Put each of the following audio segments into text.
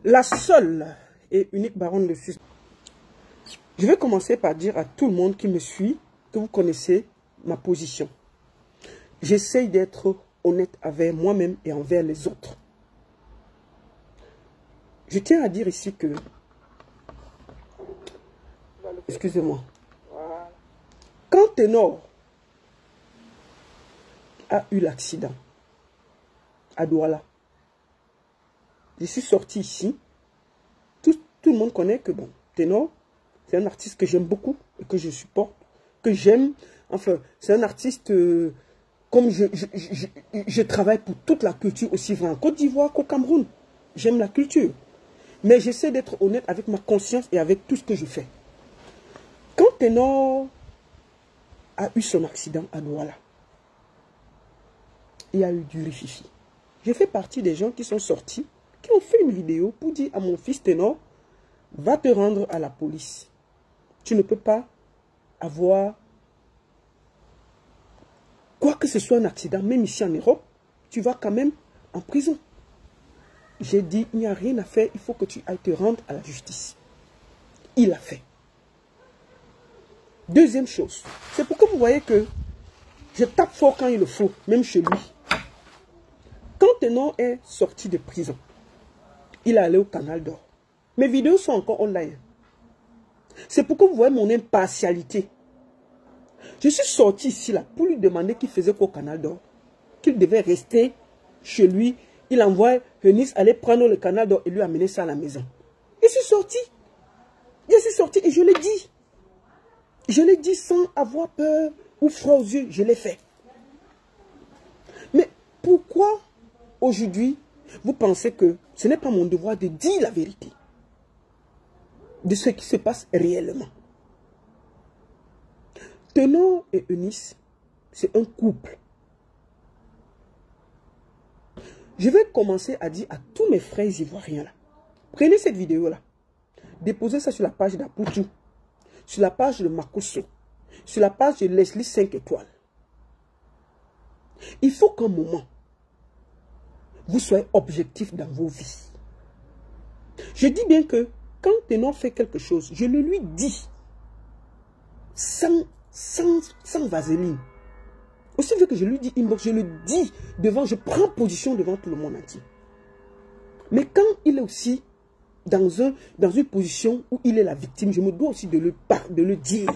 La seule et unique baronne de Suisse. Je vais commencer par dire à tout le monde qui me suit que vous connaissez ma position. J'essaye d'être honnête avec moi-même et envers les autres. Je tiens à dire ici que... Excusez-moi. Quand Ténor a eu l'accident à Douala, je suis sorti ici. Tout le monde connaît que bon, Ténor, c'est un artiste que j'aime beaucoup et que je supporte, que j'aime. Enfin, c'est un artiste, comme je travaille pour toute la culture aussi vrai en Côte d'Ivoire qu'au Cameroun. J'aime la culture. Mais j'essaie d'être honnête avec ma conscience et avec tout ce que je fais. Quand Ténor a eu son accident à Douala, il y a eu du rififi. J'ai fait partie des gens qui sont sortis, qui ont fait une vidéo pour dire à mon fils Ténor, va te rendre à la police. Tu ne peux pas avoir, quoi que ce soit un accident, même ici en Europe, tu vas quand même en prison. J'ai dit, il n'y a rien à faire, il faut que tu ailles te rendre à la justice. Il l'a fait. Deuxième chose, c'est pourquoi vous voyez que je tape fort quand il le faut, même chez lui. Quand Ténor est sorti de prison, il est allé au Canal d'Or. Mes vidéos sont encore online. C'est pourquoi vous voyez mon impartialité. Je suis sorti ici là pour lui demander qu'il faisait quoi au Canal d'Or. Qu'il devait rester chez lui. Il envoie Eunice aller prendre le Canal d'Or et lui amener ça à la maison. Je suis sorti. Je suis sorti et je l'ai dit. Je l'ai dit sans avoir peur ou froid aux yeux. Je l'ai fait. Mais pourquoi aujourd'hui vous pensez que ce n'est pas mon devoir de dire la vérité de ce qui se passe réellement? Ténor et Eunice, c'est un couple. Je vais commencer à dire à tous mes frères ivoiriens là, prenez cette vidéo là, déposez ça sur la page d'Apoutou, sur la page de Makosso, sur la page de Leslie 5 étoiles. Il faut qu'un moment, vous soyez objectif dans vos vies. Je dis bien que quand Ténor fait quelque chose, je le lui dis sans vaseline. Aussi bien que je lui dis inbox, je le dis devant, je prends position devant tout le monde entier. Mais quand il est aussi dans une position où il est la victime, je me dois aussi de le dire.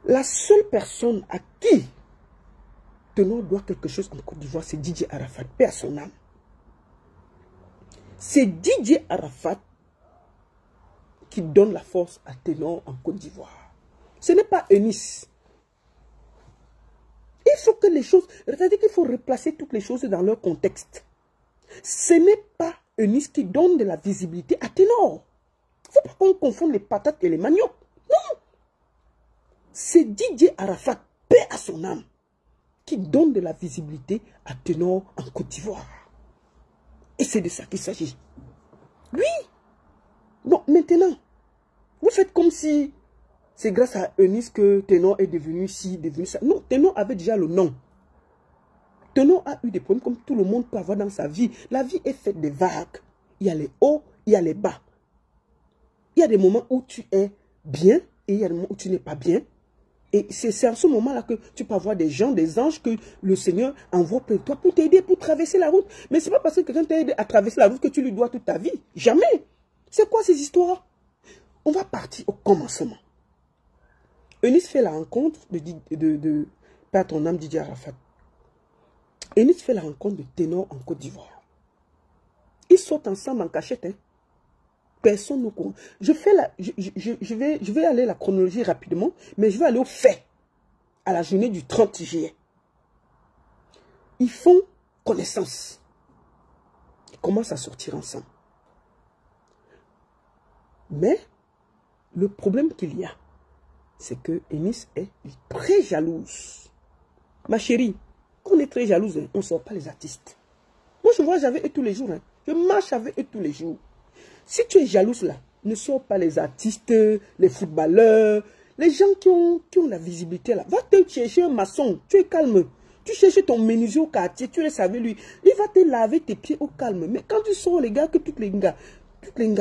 La seule personne à qui Ténor doit quelque chose en Côte d'Ivoire, c'est Didier Arafat, paix à son âme. C'est Didier Arafat qui donne la force à Ténor en Côte d'Ivoire. Ce n'est pas Eunice. Il faut que les choses, c'est-à-dire qu'il faut replacer toutes les choses dans leur contexte. Ce n'est pas Eunice qui donne de la visibilité à Ténor. Il ne faut pas qu'on confonde les patates et les maniocs. Non. C'est Didier Arafat, paix à son âme, qui donne de la visibilité à Ténor en Côte d'Ivoire. Et c'est de ça qu'il s'agit. Oui. Bon, maintenant, vous faites comme si c'est grâce à Eunice que Ténor est devenu ci, devenu ça. Non, Ténor avait déjà le nom. Ténor a eu des problèmes comme tout le monde peut avoir dans sa vie. La vie est faite de vagues. Il y a les hauts, il y a les bas. Il y a des moments où tu es bien et il y a des moments où tu n'es pas bien. Et c'est en ce moment-là que tu peux avoir des gens, des anges que le Seigneur envoie près de toi pour t'aider, pour traverser la route. Mais ce n'est pas parce que quelqu'un t'a aidé à traverser la route que tu lui dois toute ta vie. Jamais. C'est quoi ces histoires? On va partir au commencement. Eunice fait la rencontre de pas ton âme Didier Arafat. Eunice fait la rencontre de Ténor en Côte d'Ivoire. Ils sortent ensemble en cachette. Hein. Personne ne comprend. Je vais aller à la chronologie rapidement, mais je vais aller au fait. À la journée du 30 juillet. Ils font connaissance. Ils commencent à sortir ensemble. Mais le problème qu'il y a, c'est que Eunice est très jalouse. Ma chérie, quand on est très jalouse, on ne sort pas les artistes. Moi, je voyage avec eux tous les jours. Hein. Je marche avec eux tous les jours. Si tu es jalouse là, ne sors pas les artistes, les footballeurs, les gens qui ont la visibilité là. Va te chercher un maçon, tu es calme. Tu cherches ton menuisier au quartier, tu le savais lui. Il va te laver tes pieds au calme. Mais quand tu sors les gars, que tous les gars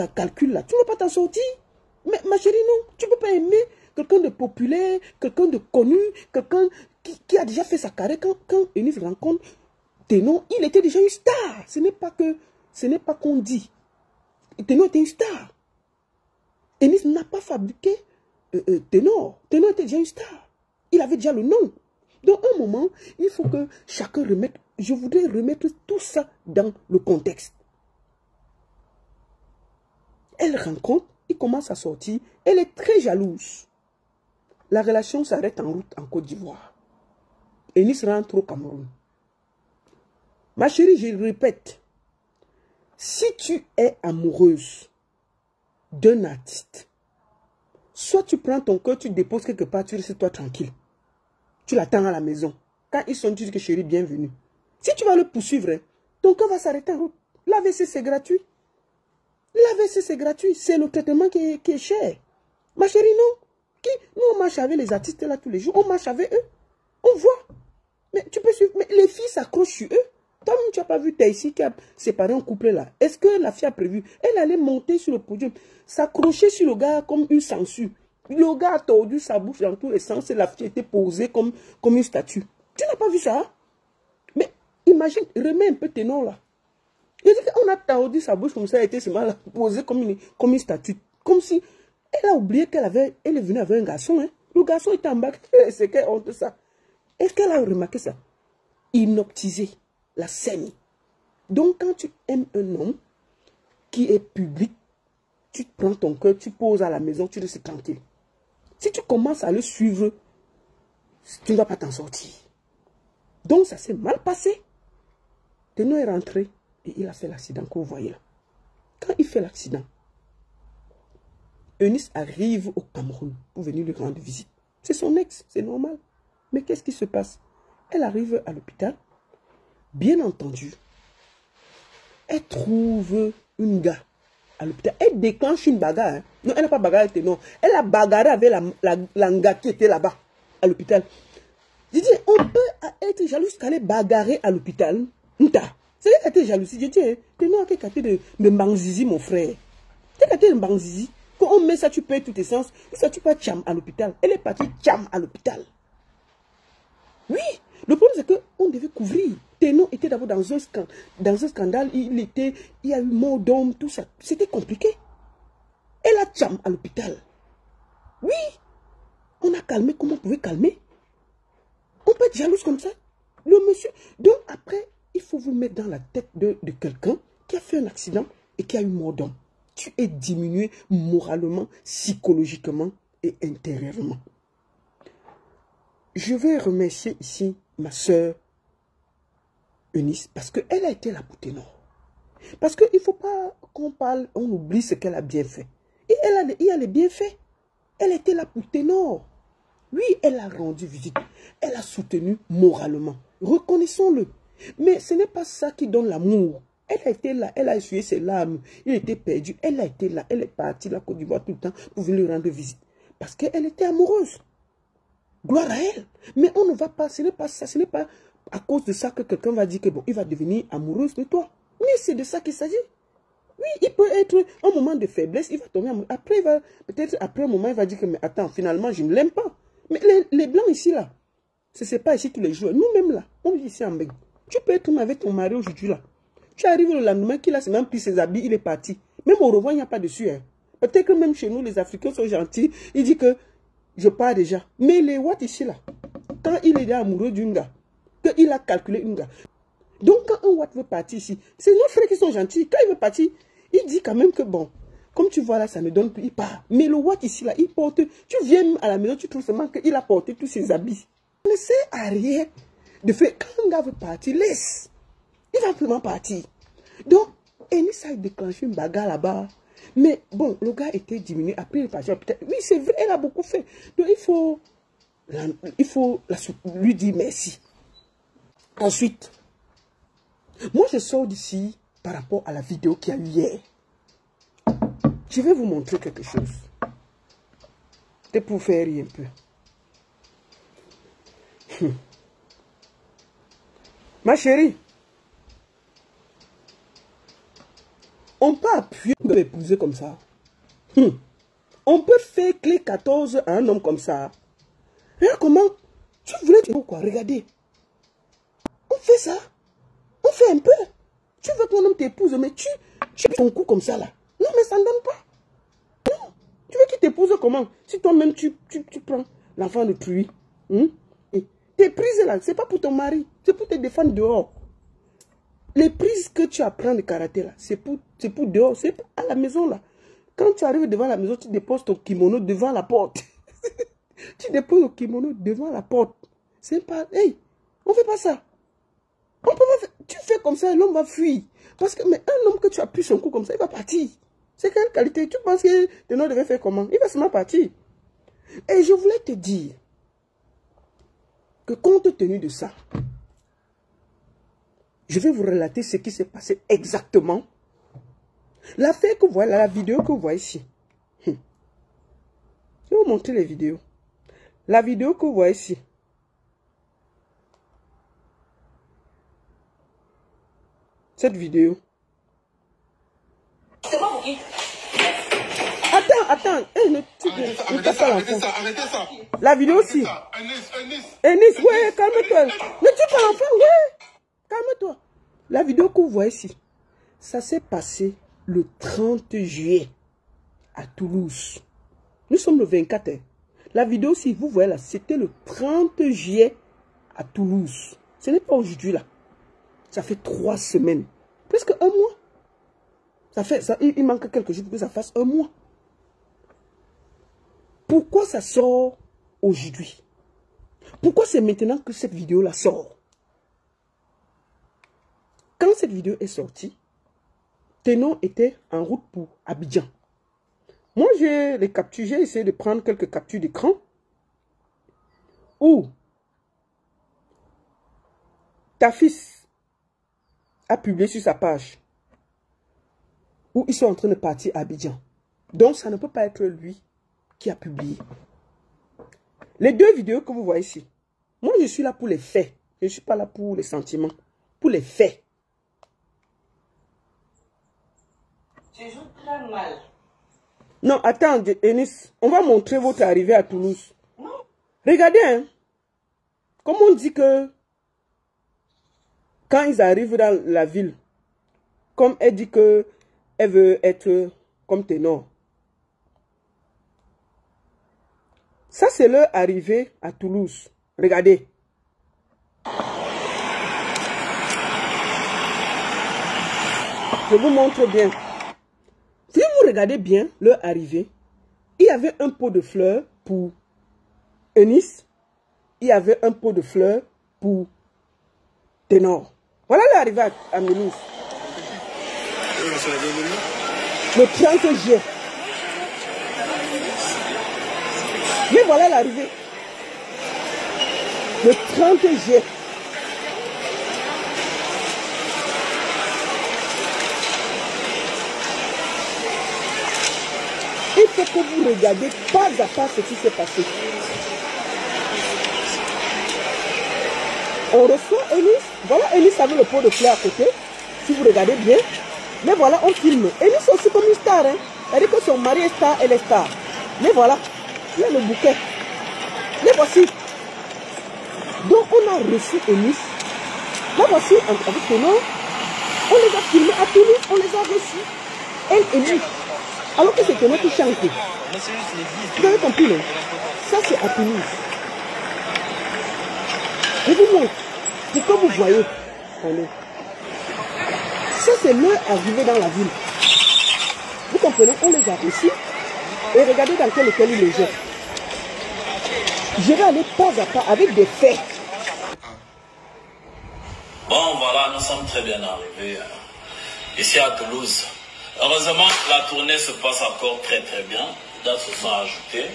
calculent là, tu ne vas pas t'en sortir. Mais ma chérie, non. Tu ne peux pas aimer quelqu'un de populaire, quelqu'un de connu, quelqu'un qui a déjà fait sa carrière. Quand Eunice rencontre Ténon, il était déjà une star. Ce n'est pas qu'on dit. Ténon était une star. Eunice n'a pas fabriqué Ténor. Ténor était déjà une star. Il avait déjà le nom. Donc, un moment, il faut que chacun remette. Je voudrais remettre tout ça dans le contexte. Elle rencontre, il commence à sortir. Elle est très jalouse. La relation s'arrête en route en Côte d'Ivoire. Eunice rentre au Cameroun. Ma chérie, je répète. Si tu es amoureuse d'un artiste, soit tu prends ton cœur, tu déposes quelque part, tu restes toi tranquille. Tu l'attends à la maison. Quand ils sont, tu dis que chérie, bienvenue. Si tu vas le poursuivre, ton cœur va s'arrêter en route. L'AVC, c'est gratuit. L'AVC, c'est gratuit. C'est le traitement qui est cher. Ma chérie, non. Nous, on marche avec les artistes là tous les jours. On marche avec eux. On voit. Mais tu peux suivre. Mais les filles s'accrochent sur eux. Toi-même, tu n'as pas vu Taïsi qui a séparé un couple là. Est-ce que la fille a prévu? Elle allait monter sur le podium, s'accrocher sur le gars comme une sangsue. Le gars a tordu sa bouche dans tous les sens et la fille était posée comme une statue. Tu n'as pas vu ça? Mais imagine, remets un peu tes noms là. Il dit qu'on a tordu sa bouche comme ça, elle était seulement posée comme une statue. Comme si elle a oublié qu'elle est venue avec un garçon. Hein. Le garçon était en bas. C'est quelle honte ça. Est-ce qu'elle a remarqué ça? Inoptisé. La scène. Donc, quand tu aimes un homme qui est public, tu prends ton cœur, tu poses à la maison, tu restes tranquille. Si tu commences à le suivre, tu ne vas pas t'en sortir. Donc, ça s'est mal passé. Ténor est rentré et il a fait l'accident que vous voyez là. Quand il fait l'accident, Eunice arrive au Cameroun pour venir lui rendre visite. C'est son ex, c'est normal. Mais qu'est-ce qui se passe? Elle arrive à l'hôpital. Bien entendu, elle trouve une gars à l'hôpital. Elle déclenche une bagarre. Hein. Non, elle n'a pas bagarre avec Ténor. Elle a bagarré avec la gars qui était là-bas, à l'hôpital. Je dis, on peut être jaloux qu'elle ait bagarré à l'hôpital. C'est elle qui a été jalousie. Je dis, Ténor a été de Mbanzizi, mon frère. C'est a été de Mbanzizi. Quand on met ça, tu payes tous tes sens. Ça, tu peux tcham à l'hôpital. Elle est partie tcham à l'hôpital. Oui, le problème c'est qu'on devait couvrir. Ténor était d'abord dans un scandale, il y a eu mort d'homme, tout ça. C'était compliqué. Elle a tcham à l'hôpital. Oui, on a calmé comme on pouvait calmer. On peut être jalouse comme ça. Le monsieur. Donc après, il faut vous mettre dans la tête de quelqu'un qui a fait un accident et qui a eu mort d'homme. Tu es diminué moralement, psychologiquement et intérieurement. Je vais remercier ici ma soeur Eunice parce qu'elle a été là pour Ténor. Parce qu'il ne faut pas qu'on parle, on oublie ce qu'elle a bien fait. Et il y a les bienfaits. Elle était là pour Ténor. Oui, elle a rendu visite. Elle a soutenu moralement. Reconnaissons-le. Mais ce n'est pas ça qui donne l'amour. Elle a été là, elle a essuyé ses larmes. Il était perdu. Elle a été là, elle est partie la Côte d'Ivoire tout le temps pour venir lui rendre visite. Parce qu'elle était amoureuse. Gloire à elle. Mais on ne va pas, ce n'est pas ça, ce n'est pas à cause de ça que quelqu'un va dire que bon, il va devenir amoureuse de toi. Mais c'est de ça qu'il s'agit. Oui, il peut être un moment de faiblesse, il va tomber amoureux. Après, peut-être après un moment, il va dire que mais attends, finalement, je ne l'aime pas. Mais les blancs ici, là, ce n'est pas ici tous les jours. Nous-mêmes, là, on vit ici en Belgique. Tu peux être avec ton mari aujourd'hui, là. Tu arrives le lendemain, qu'il a même pris ses habits, il est parti. Même au revoir, il n'y a pas dessus. Hein. Peut-être que même chez nous, les Africains sont gentils. Il dit que je pars déjà. Mais les Watts ici, là, quand il est amoureux d'une gars, qu'il a calculé une gars. Donc, quand un Watt veut partir ici, c'est nos frères qui sont gentils. Quand il veut partir, il dit quand même que bon, comme tu vois là, ça ne donne plus, il part. Mais le Watt ici, là, il porte, tu viens à la maison, tu trouves seulement qu'il a porté tous ses habits. Ne sert à rien de faire, quand un gars veut partir, laisse. Il va vraiment partir. Donc, Eunice a déclenché une bagarre là-bas. Mais bon, le gars était diminué. Après, il est parti. Oui, c'est vrai, elle a beaucoup fait. Donc, il faut lui dire merci. Ensuite, moi, je sors d'ici par rapport à la vidéo qu'il y a eu hier. Je vais vous montrer quelque chose. C'est pour faire rire un peu. Ma chérie, on peut appuyer pour l'épouser comme ça. On peut faire clé 14 à un homme comme ça. Regarde comment tu voulais dire quoi? Regardez. On fait ça. On fait un peu. Tu veux que ton homme t'épouse, mais tu fais ton coup comme ça là. Non, mais ça ne donne pas. Non. Tu veux qu'il t'épouse comment? Si toi-même tu prends l'enfant de truie. Tes prises là, c'est pas pour ton mari. C'est pour te défendre dehors. Les prises que tu apprends de karaté là, c'est pour dehors. C'est à la maison là. Quand tu arrives devant la maison, tu déposes ton kimono devant la porte. Tu déposes ton kimono devant la porte. C'est pas... Hey, on fait pas ça. On peut pas faire... Tu fais comme ça, l'homme va fuir. Parce que mais un homme que tu appuies son cou comme ça, il va partir. C'est quelle qualité? Tu penses que Ténor devait faire comment? Il va seulement partir. Et je voulais te dire que compte tenu de ça, je vais vous relater ce qui s'est passé exactement. L'affaire que vous voyez, la vidéo que vous voyez ici. Je vais vous montrer les vidéos. La vidéo que vous voyez ici. Cette vidéo. C'est pas pour qui? Attends. Hey, arrêtez ça. La vidéo aussi. Eunice, ouais, calme-toi. Ne tue pas l'enfant, ouais. Calme-toi. La vidéo que vous voyez ici, ça s'est passé le 30 juillet à Toulouse. Nous sommes le 24. La vidéo, si vous voyez là, c'était le 30 juillet à Toulouse. Ce n'est pas aujourd'hui là. Ça fait 3 semaines. Presque un mois. Il manque quelques jours pour que ça fasse un mois. Pourquoi ça sort aujourd'hui? Pourquoi c'est maintenant que cette vidéo-là sort? Quand cette vidéo est sortie, Ténor était en route pour Abidjan. Moi, j'ai les captures, j'ai essayé de prendre quelques captures d'écran où ta fils a publié sur sa page où ils sont en train de partir à Abidjan. Donc, ça ne peut pas être lui qui a publié. Les 2 vidéos que vous voyez ici, moi, je suis là pour les faits. Je ne suis pas là pour les sentiments. Pour les faits. Tu joues très mal. Non, attends, Eunice, on va montrer votre arrivée à Toulouse. Non. Regardez, hein. Comme on dit que quand ils arrivent dans la ville, comme elle dit que elle veut être comme Ténor. Ça, c'est leur arrivée à Toulouse. Regardez. Je vous montre bien. Si vous regardez bien leur arrivée, il y avait un pot de fleurs pour Eunice. Il y avait un pot de fleurs pour Ténor. Voilà l'arrivée à Toulouse. Le 30 juillet. Mais voilà l'arrivée. Le 30 juillet. Il faut que vous regardiez pas à pas ce qui s'est passé. On reçoit Eunice. Voilà Eunice avec le pot de fleurs à côté. Si vous regardez bien. Mais voilà, on filme. Eunice aussi comme une star. Hein. Elle dit que son mari est star, elle est star. Mais voilà. Il y a le bouquet. Les voici. Donc on a reçu Eunice. Là voici avec Ténor. On les a filmés à Toulouse. On les a reçus. Elle et lui. Alors que c'est Ténor qui chante. Vous avez compris, non? Ça c'est à Toulouse. Je vous montre. Pour que vous voyez. Attendez. Ça c'est leur arrivée dans la ville. Vous comprenez? On les a reçus. Et regardez dans quel hôtel ils les jettent. Je vais aller pas à pas avec des faits. Bon, voilà, nous sommes très bien arrivés ici à Toulouse. Heureusement, la tournée se passe encore très bien. Les dates se sont ajoutées.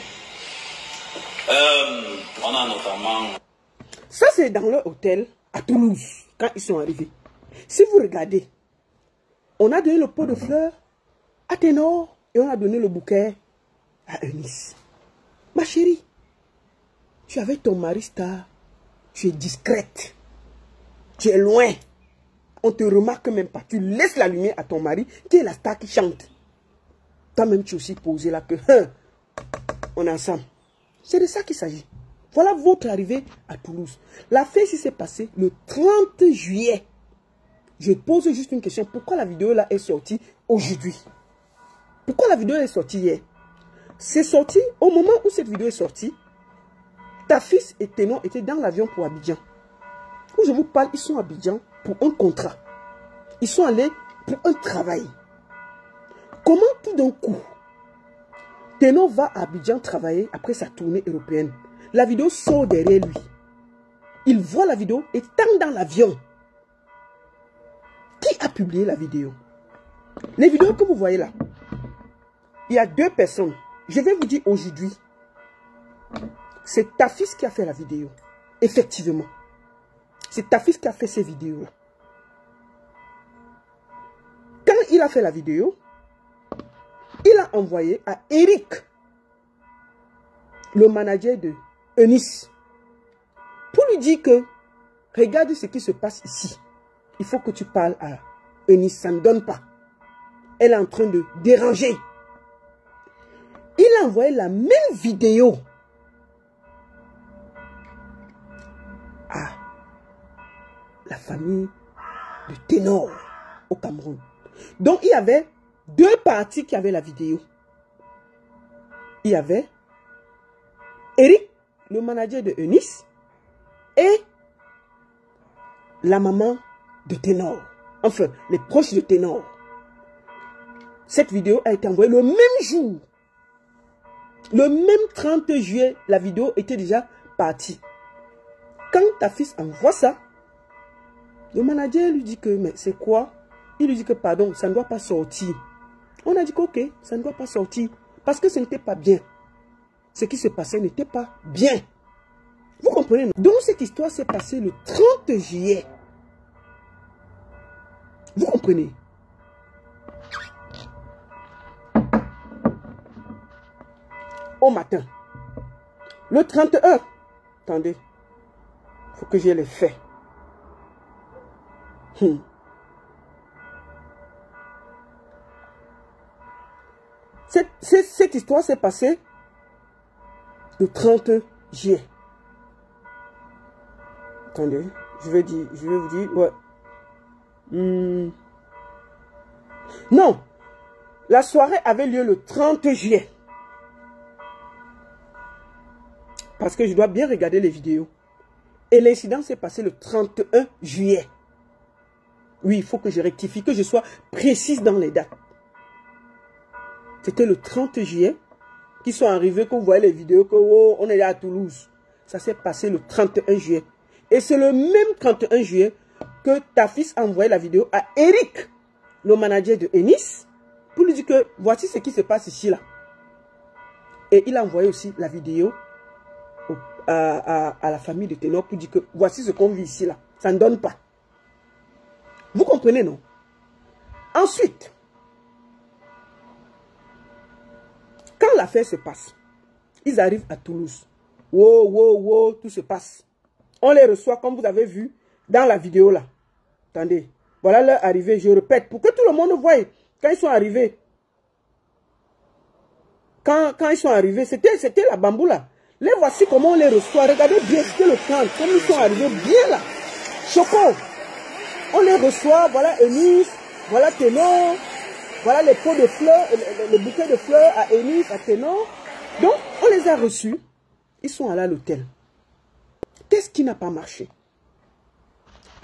On a notamment... Ça, c'est dans leur hôtel à Toulouse, quand ils sont arrivés. Si vous regardez, on a donné le pot de fleurs à Ténor et on a donné le bouquet à Eunice. Ma chérie, tu es avec ton mari star, tu es discrète. Tu es loin. On te remarque même pas. Tu laisses la lumière à ton mari, qui est la star qui chante. Toi-même, tu es aussi posé là que, on est ensemble. C'est de ça qu'il s'agit. Voilà votre arrivée à Toulouse. L'affaire ici s'est passée le 30 juillet. Je pose juste une question. Pourquoi la vidéo là est sortie aujourd'hui? Pourquoi la vidéo est sortie hier? C'est sorti au moment où cette vidéo est sortie. Tafis et Ténor étaient dans l'avion pour Abidjan. Où je vous parle, ils sont à Abidjan pour un contrat. Ils sont allés pour un travail. Comment tout d'un coup, Ténor va à Abidjan travailler après sa tournée européenne? La vidéo sort derrière lui. Il voit la vidéo étant dans l'avion. Qui a publié la vidéo? Les vidéos que vous voyez là, il y a deux personnes. Je vais vous dire aujourd'hui, c'est Tafis qui a fait la vidéo. Effectivement. C'est Tafis qui a fait ces vidéos-là. Quand il a fait la vidéo, il a envoyé à Eric, le manager de Eunice, pour lui dire que, regarde ce qui se passe ici. Il faut que tu parles à Eunice, ça ne donne pas. Elle est en train de déranger. Il a envoyé la même vidéo à la famille de Ténor au Cameroun. Donc, il y avait deux parties qui avaient la vidéo. Il y avait Eric, le manager de Eunice, et la maman de Ténor. Enfin, les proches de Ténor. Cette vidéo a été envoyée le même jour. Le même 30 juillet, la vidéo était déjà partie. Quand Tafis envoie ça, le manager lui dit que, mais c'est quoi? Il lui dit que, pardon, ça ne doit pas sortir. On a dit que, ok, ça ne doit pas sortir. Parce que ce n'était pas bien. Ce qui se passait n'était pas bien. Vous comprenez, non? Donc, cette histoire s'est passée le 30 juillet. Vous comprenez? Au matin. Le 31. Attendez. Il faut que j'ai les faits. Cette histoire s'est passée le 30 juillet. Attendez. Je vais vous dire. Ouais. Non. La soirée avait lieu le 30 juillet. Parce que je dois bien regarder les vidéos. Et l'incident s'est passé le 31 juillet. Oui, il faut que je rectifie, que je sois précise dans les dates. C'était le 30 juillet qu'ils sont arrivés, que vous voyez les vidéos, que oh, on est là à Toulouse. Ça s'est passé le 31 juillet. Et c'est le même 31 juillet que Tafis a envoyé la vidéo à Eric, le manager de Eunice, pour lui dire que voici ce qui se passe ici là. Et il a envoyé aussi la vidéo à la famille de Ténor pour dire que voici ce qu'on vit ici là. Ça ne donne pas. Vous comprenez, non? Ensuite, quand l'affaire se passe, ils arrivent à Toulouse. Wow, wow, wow, tout se passe. On les reçoit comme vous avez vu dans la vidéo là. Attendez, voilà leur arrivée, je répète, pour que tout le monde voie quand ils sont arrivés. Quand ils sont arrivés, c'était la bambou là. Les voici comment on les reçoit. Regardez bien, c'était le temps. Comme ils sont arrivés bien là. Choco. On les reçoit. Voilà Eunice. Voilà Ténor. Voilà les pots de fleurs. Les bouquets de fleurs à Eunice, à Ténor. Donc, on les a reçus. Ils sont allés à l'hôtel. Qu'est-ce qui n'a pas marché?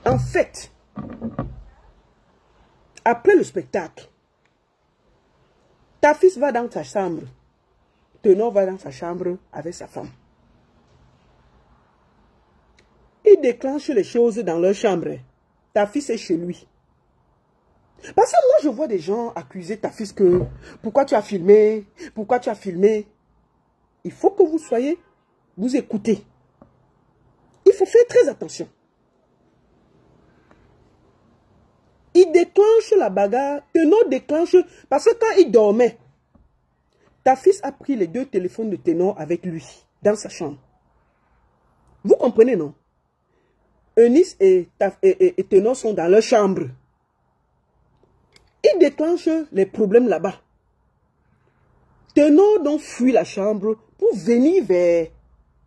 En fait, après le spectacle, Tafis va dans sa chambre. Ténor va dans sa chambre avec sa femme. Ils déclenchent les choses dans leur chambre. Tafis est chez lui. Parce que moi, je vois des gens accuser Tafis que pourquoi tu as filmé? Pourquoi tu as filmé? Il faut que vous écoutez. Il faut faire très attention. Il déclenche la bagarre. Ténor déclenche parce que quand il dormait, Tafis a pris les deux téléphones de Ténor avec lui, dans sa chambre. Vous comprenez, non? Eunice et Ténor sont dans leur chambre. Ils déclenchent les problèmes là-bas. Ténor donc fuit la chambre pour venir vers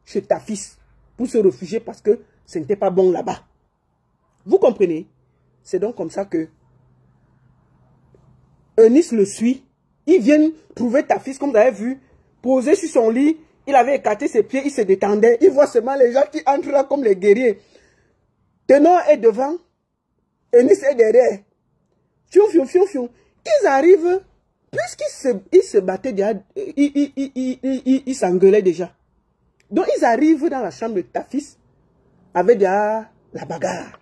chez ta fils, pour se réfugier parce que ce n'était pas bon là-bas. Vous comprenez? C'est donc comme ça que Eunice le suit. Ils viennent trouver ta fils, comme vous avez vu, posé sur son lit. Il avait écarté ses pieds, il se détendait. Il voit seulement les gens qui entrent là comme les guerriers. Ténor est devant, Eunice est derrière. Fion, fion, fion, fion. Ils arrivent, puisqu'ils se battaient déjà, ils s'engueulaient déjà. Donc ils arrivent dans la chambre de ta fils avec déjà la bagarre.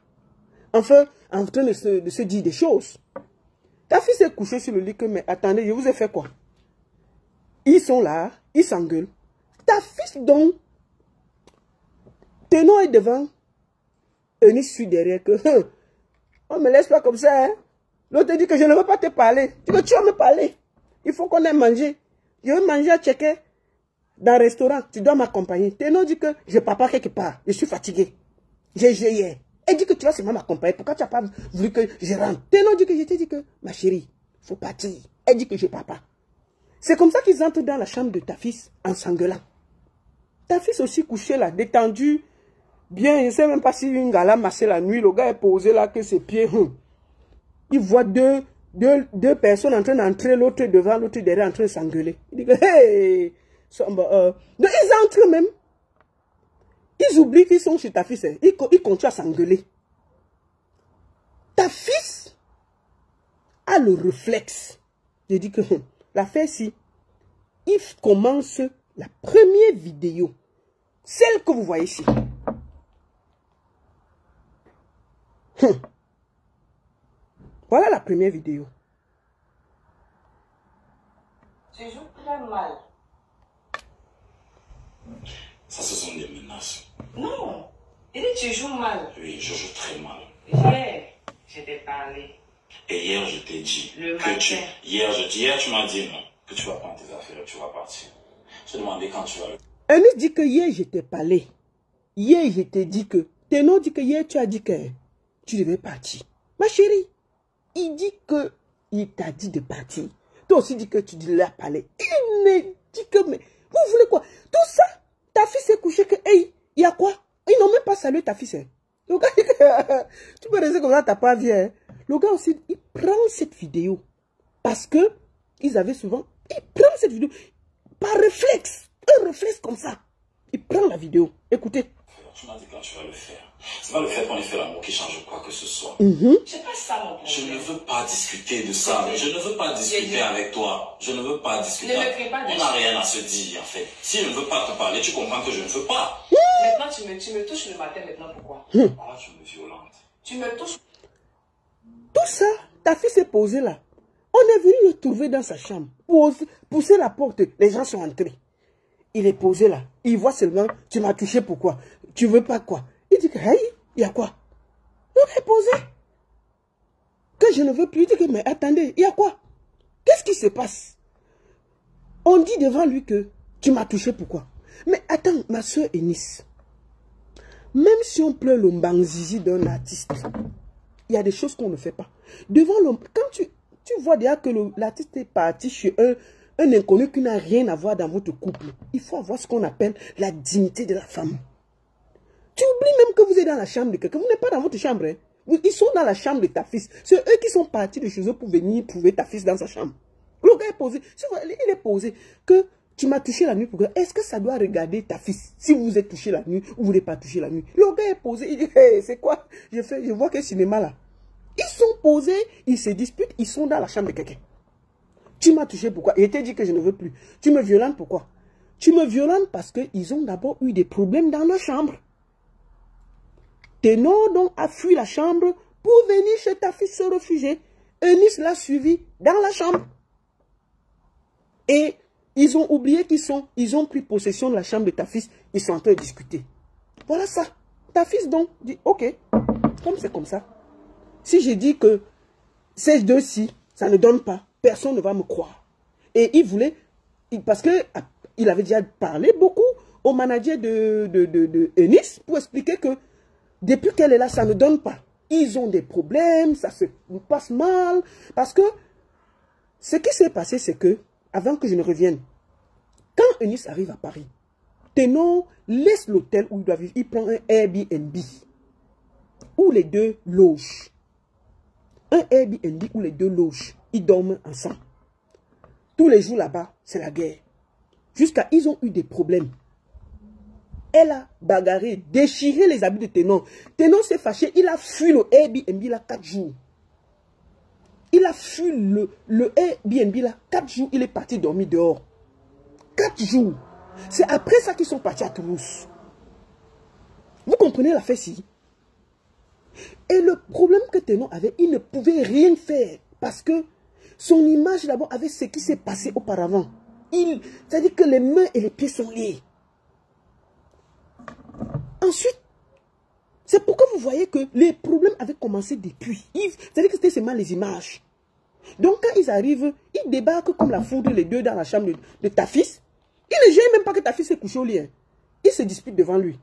Enfin, en train de se dire des choses. Ta fille s'est couchée sur le lit que, mais attendez, je vous ai fait quoi? Ils sont là, ils s'engueulent. Ta fille donc, Ténor est devant, Eunice suit derrière que, on me laisse pas comme ça, hein. L'autre dit que je ne veux pas te parler. Tu veux, tu vas me parler. Il faut qu'on aille manger. Je veux manger à checker dans un restaurant. Tu dois m'accompagner. Ténor dit que je pars pas quelque part. Je suis fatigué. J'ai hier. Elle dit que tu vas seulement m'accompagner. Pourquoi tu n'as pas voulu que je rentre? Ténor dit que je t'ai dit que, ma chérie, il faut partir. Elle dit que je pars pas. C'est comme ça qu'ils entrent dans la chambre de ta fils en s'engueulant. Ta fils aussi couché là, détendu. Bien, je ne sais même pas si une gars l'a massé la nuit. Le gars est posé là, que ses pieds. Il voit deux personnes en train d'entrer, l'autre devant, l'autre derrière, en train de s'engueuler. Il dit que, hey! Donc ils entrent même. Ils oublient qu'ils sont chez ta fille. Ils continuent à s'engueuler. Ta fille a le réflexe. Je dis que l'affaire, si il commence la première vidéo, celle que vous voyez ici. Voilà la première vidéo. Tu joues très mal. Ça, ce sont des menaces. Non. Il dit tu joues mal. Oui, je joue très mal. Hier, je t'ai parlé. Et hier, je t'ai dit Le que matin. Hier, tu m'as dit non, que tu vas prendre tes affaires et tu vas partir. Je t'ai demandé quand tu vas le... Eunice dit que hier, je t'ai parlé. Hier, je t'ai dit que... Ténor dit que hier, tu as dit que tu devais partir. Ma chérie, il dit que il t'a dit de partir. Toi aussi dis que tu l'as parlé. Il ne dit que... Mais vous voulez quoi? Tout ça, ta fille s'est couchée que... Hey, il y a quoi? Ils n'ont même pas salué ta fille. Le gars dit que... Tu peux rester comme ça, t'as pas vu. Hein? Le gars aussi, il prend cette vidéo. Parce que ils avaient souvent... Il prend cette vidéo par réflexe. Un réflexe comme ça. Il prend la vidéo. Écoutez. Tu m'as dit quand tu vas le faire. C'est pas le fait qu'on ait fait l'amour qui change quoi que ce soit. C'est pas ça mon problème. Je ne veux pas discuter de ça. Je ne veux pas discuter avec toi. Je ne veux pas discuter. Ne me crée pas de On n'a rien à se dire en fait. Si je ne veux pas te parler, tu comprends que je ne veux pas. Maintenant tu me touches le matin, maintenant pourquoi? Pourquoi tu me violentes? Tu me touches. Tout ça, ta fille s'est posée là. On est venu le trouver dans sa chambre. Pousser la porte. Les gens sont entrés. Il est posé là. Il voit seulement, tu m'as touché pourquoi? Tu veux pas quoi? Il dit que, hey, il y a quoi? Il est posé. Que je ne veux plus. Il dit que, mais attendez, il y a quoi? Qu'est-ce qui se passe? On dit devant lui que tu m'as touché pourquoi? Mais attends, ma soeur Eunice. Même si on pleure le mbangzizi d'un artiste, il y a des choses qu'on ne fait pas. Devant l'homme, quand tu vois déjà que l'artiste est parti chez un inconnu qui n'a rien à voir dans votre couple, il faut avoir ce qu'on appelle la dignité de la femme. Tu oublies même que vous êtes dans la chambre de quelqu'un. Vous n'êtes pas dans votre chambre. Hein. Ils sont dans la chambre de ta fille. C'est eux qui sont partis de chez eux pour venir trouver ta fille dans sa chambre. Le gars est posé. Il est posé que tu m'as touché la nuit. Pourquoi? Est-ce que ça doit regarder ta fille si vous êtes touché la nuit ou vous n'êtes pas touché la nuit? Le gars est posé. Il dit, hey, c'est quoi? Je vois quel cinéma là. Ils sont posés, ils se disputent, ils sont dans la chambre de quelqu'un. Tu m'as touché pourquoi? Et il t'a dit que je ne veux plus. Tu me violentes pourquoi? Tu me violentes parce qu'ils ont d'abord eu des problèmes dans leur chambre. Ténor donc a fui la chambre pour venir chez ta fille se réfugier. Eunice l'a suivi dans la chambre. Et ils ont oublié ils ont pris possession de la chambre de ta fille. Ils sont en train de discuter. Voilà ça. Ta fille donc dit, ok, comme c'est comme ça. Si je dis que ces deux-ci, ça ne donne pas, personne ne va me croire. Et il voulait, parce qu'il avait déjà parlé beaucoup au manager de Eunice pour expliquer que Depuis qu'elle est là, ça ne donne pas. Ils ont des problèmes, ça se passe mal. Parce que ce qui s'est passé, c'est que, avant que je ne revienne, quand Eunice arrive à Paris, Ténor laisse l'hôtel où il doit vivre. Il prend un Airbnb où les deux logent. Un Airbnb où les deux logent. Ils dorment ensemble. Tous les jours là-bas, c'est la guerre. Jusqu'à ils ont eu des problèmes. Elle a bagarré, déchiré les habits de Ténor. Ténor s'est fâché, il a fui le Airbnb là 4 jours. Il a fui le Airbnb là 4 jours, il est parti dormir dehors. 4 jours. C'est après ça qu'ils sont partis à Toulouse. Vous comprenez l'affaire si? Et le problème que Ténor avait, il ne pouvait rien faire. Parce que son image d'abord avait ce qui s'est passé auparavant. C'est-à-dire que les mains et les pieds sont liés. Ensuite, c'est pourquoi vous voyez que les problèmes avaient commencé depuis. C'est-à-dire que c'était seulement les images. Donc quand ils arrivent, ils débarquent comme la foudre, les deux dans la chambre de ta fils. Ils ne gênent même pas que ta fille s'est couchée au lit. Hein. Ils se disputent devant lui.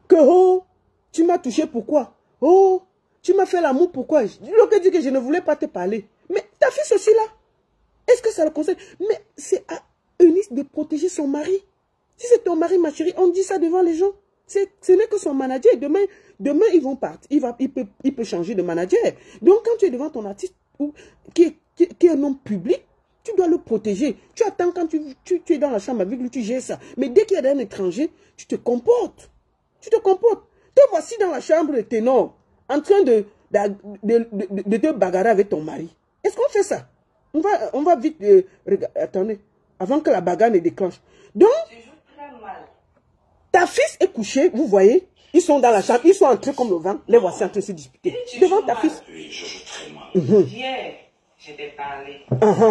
Que, oh, tu m'as touché pourquoi? Oh, tu m'as fait l'amour pourquoi? L'autre dit que je ne voulais pas te parler. Mais ta fille aussi là. Est-ce que ça le concerne? Mais c'est à Eunice de protéger son mari. Si c'est ton mari, ma chérie, on dit ça devant les gens. Ce n'est que son manager. Demain ils vont partir. Il peut changer de manager. Donc, quand tu es devant ton artiste qui est un homme public, tu dois le protéger. Tu attends quand tu es dans la chambre avec lui, tu gères ça. Mais dès qu'il y a un étranger, tu te comportes. Tu te comportes. Te voici dans la chambre de Ténor, en train de te bagarrer avec ton mari. Est-ce qu'on fait ça? On va vite... attendez, avant que la bagarre ne déclenche. Donc, ta fille est couchée, vous voyez, ils sont dans la chambre, ils sont entrés comme le vent, les voici en train de se disputer. Devant ta fille. Oui, je joue très mal. Hier, je t'ai parlé.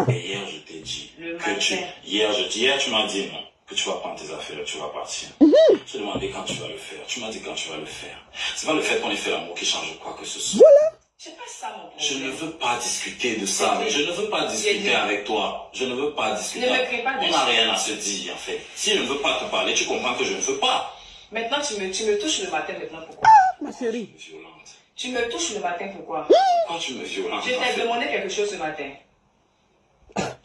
Et hier, je t'ai dit Le que matin. Hier, tu m'as dit non, que tu vas prendre tes affaires et tu vas partir. Je t'ai demandé quand tu vas le faire. Tu m'as dit quand tu vas le faire. C'est pas le fait qu'on ait fait l'amour qui change quoi que ce soit. Voilà. C'est pas ça mon problème. Je ne veux pas discuter de ça. Je ne veux pas discuter avec toi. Je ne veux pas discuter. Ne me crée pas On n'a rien à se dire, en fait. Si je ne veux pas te parler, tu comprends que je ne veux pas. Maintenant, tu me touches le matin, maintenant, pourquoi? Ma chérie. Violente. Tu me touches le matin, pourquoi? Pourquoi tu me violentes? Je t'ai demandé quelque chose ce matin.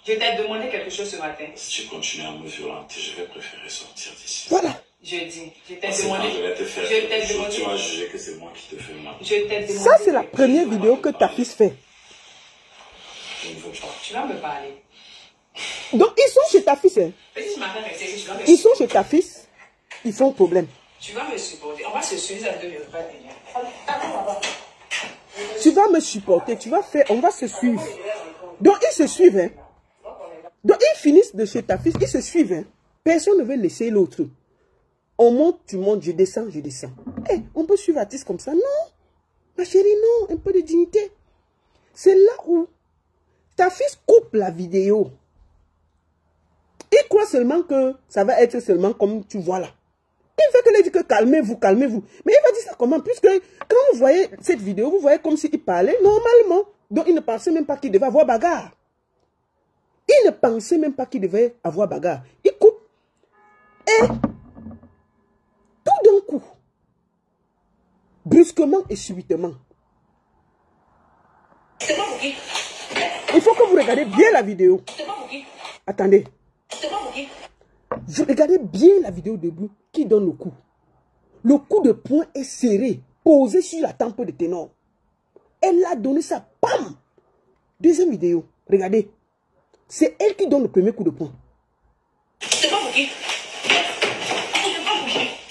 Je t'ai demandé quelque chose ce matin. Si tu continues à me violenter, je vais préférer sortir d'ici. Voilà. Je dis, je t'ai C'est demandé. quand je vais te faire Je t'ai quelque chose, demandé. tu vas juger que c'est moi qui te fais mal. Je t'ai demandé. Ça, c'est la première vidéo que ta fille fait. Je ne veux pas. Tu vas me parler. Donc, ils sont chez ta fille. Hein. Petit matin, mais tu vas me Ils sont chez ta fille. Ils font problème. Tu vas me supporter. On va se suivre à 2 minutes. Tu vas me supporter. On va se suivre. Donc, ils se suivent. Hein. Donc, ils finissent de chez ta fille. Ils se suivent. Hein. Personne ne veut laisser l'autre. On monte, tu montes, je descends, je descends. Eh, on peut suivre l'artiste comme ça? Non. Ma chérie, non. Un peu de dignité. C'est là où ta fille coupe la vidéo. Il croit seulement que ça va être seulement comme tu vois là. Il fait que lui dit que calmez-vous, calmez-vous. Mais il va dire ça comment? Puisque quand vous voyez cette vidéo, vous voyez comme s'il parlait normalement. Donc il ne pensait même pas qu'il devait avoir bagarre. Il ne pensait même pas qu'il devait avoir bagarre. Il coupe. Et tout d'un coup, brusquement et subitement, il faut que vous regardiez bien la vidéo. Attendez. Vous regardez bien la vidéo debout qui donne le coup. Le coup de poing est serré, posé sur la tempe de Ténor. Elle a donné ça, pam! Deuxième vidéo, regardez. C'est elle qui donne le premier coup de poing.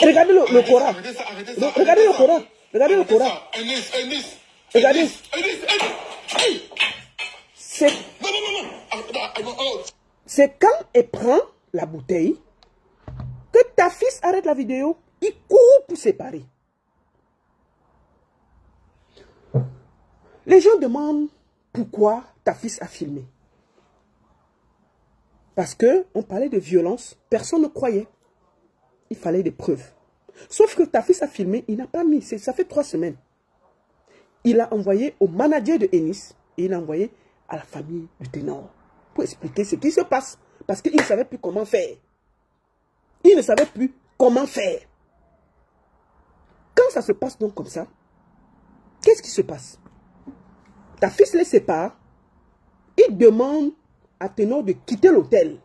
Regardez le Coran. Regardez le Coran. Regardez le Coran. Regardez. C'est quand elle prend la bouteille que ta fille arrête la vidéo. Il court pour séparer. Les gens demandent pourquoi ta fille a filmé. Parce qu'on parlait de violence, personne ne croyait. Il fallait des preuves. Sauf que ta fille a filmé, il n'a pas mis, ça fait 3 semaines. Il a envoyé au manager de Eunice et il a envoyé à la famille de Ténor pour expliquer ce qui se passe. Parce qu'il ne savait plus comment faire. Il ne savait plus comment faire. Quand quand ça se passe donc comme ça, qu'est-ce qui se passe? Ta fils les sépare. Il demande à Ténor de quitter l'hôtel.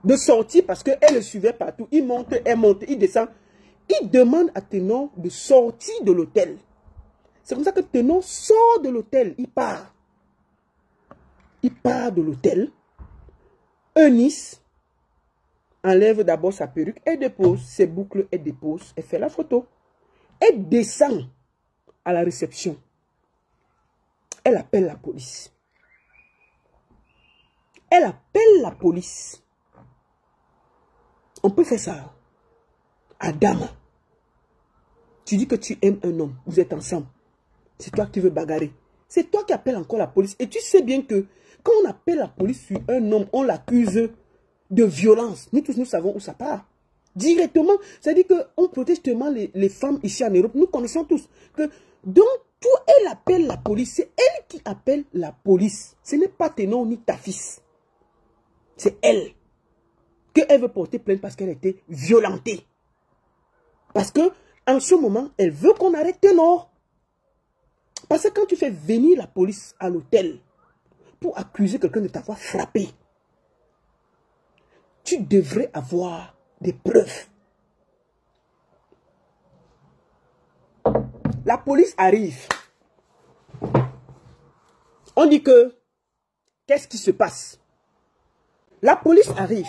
De sortir parce qu'elle le suivait partout. Il monte, elle monte, il descend. Il demande à Ténor de sortir de l'hôtel. C'est comme ça que Ténor sort de l'hôtel. Il part. Il part de l'hôtel. Eunice enlève d'abord sa perruque. Elle dépose ses boucles. Elle dépose. Elle fait la photo. Elle descend à la réception. Elle appelle la police. Elle appelle la police. On peut faire ça. Adama. Tu dis que tu aimes un homme. Vous êtes ensemble. C'est toi qui veux bagarrer. C'est toi qui appelles encore la police. Et tu sais bien que quand on appelle la police sur un homme, on l'accuse de violence. Nous tous, nous savons où ça part. Directement. C'est-à-dire qu'on protège tellement les femmes ici en Europe. Nous connaissons tous. Que, donc, tout, elle appelle la police. C'est elle qui appelle la police. Ce n'est pas Ténor ni ta fils. C'est elle. Qu'elle veut porter plainte parce qu'elle a été violentée. Parce que, en ce moment, elle veut qu'on arrête Ténor. Parce que quand tu fais venir la police à l'hôtel pour accuser quelqu'un de t'avoir frappé, tu devrais avoir des preuves. La police arrive. On dit que, qu'est-ce qui se passe? La police arrive.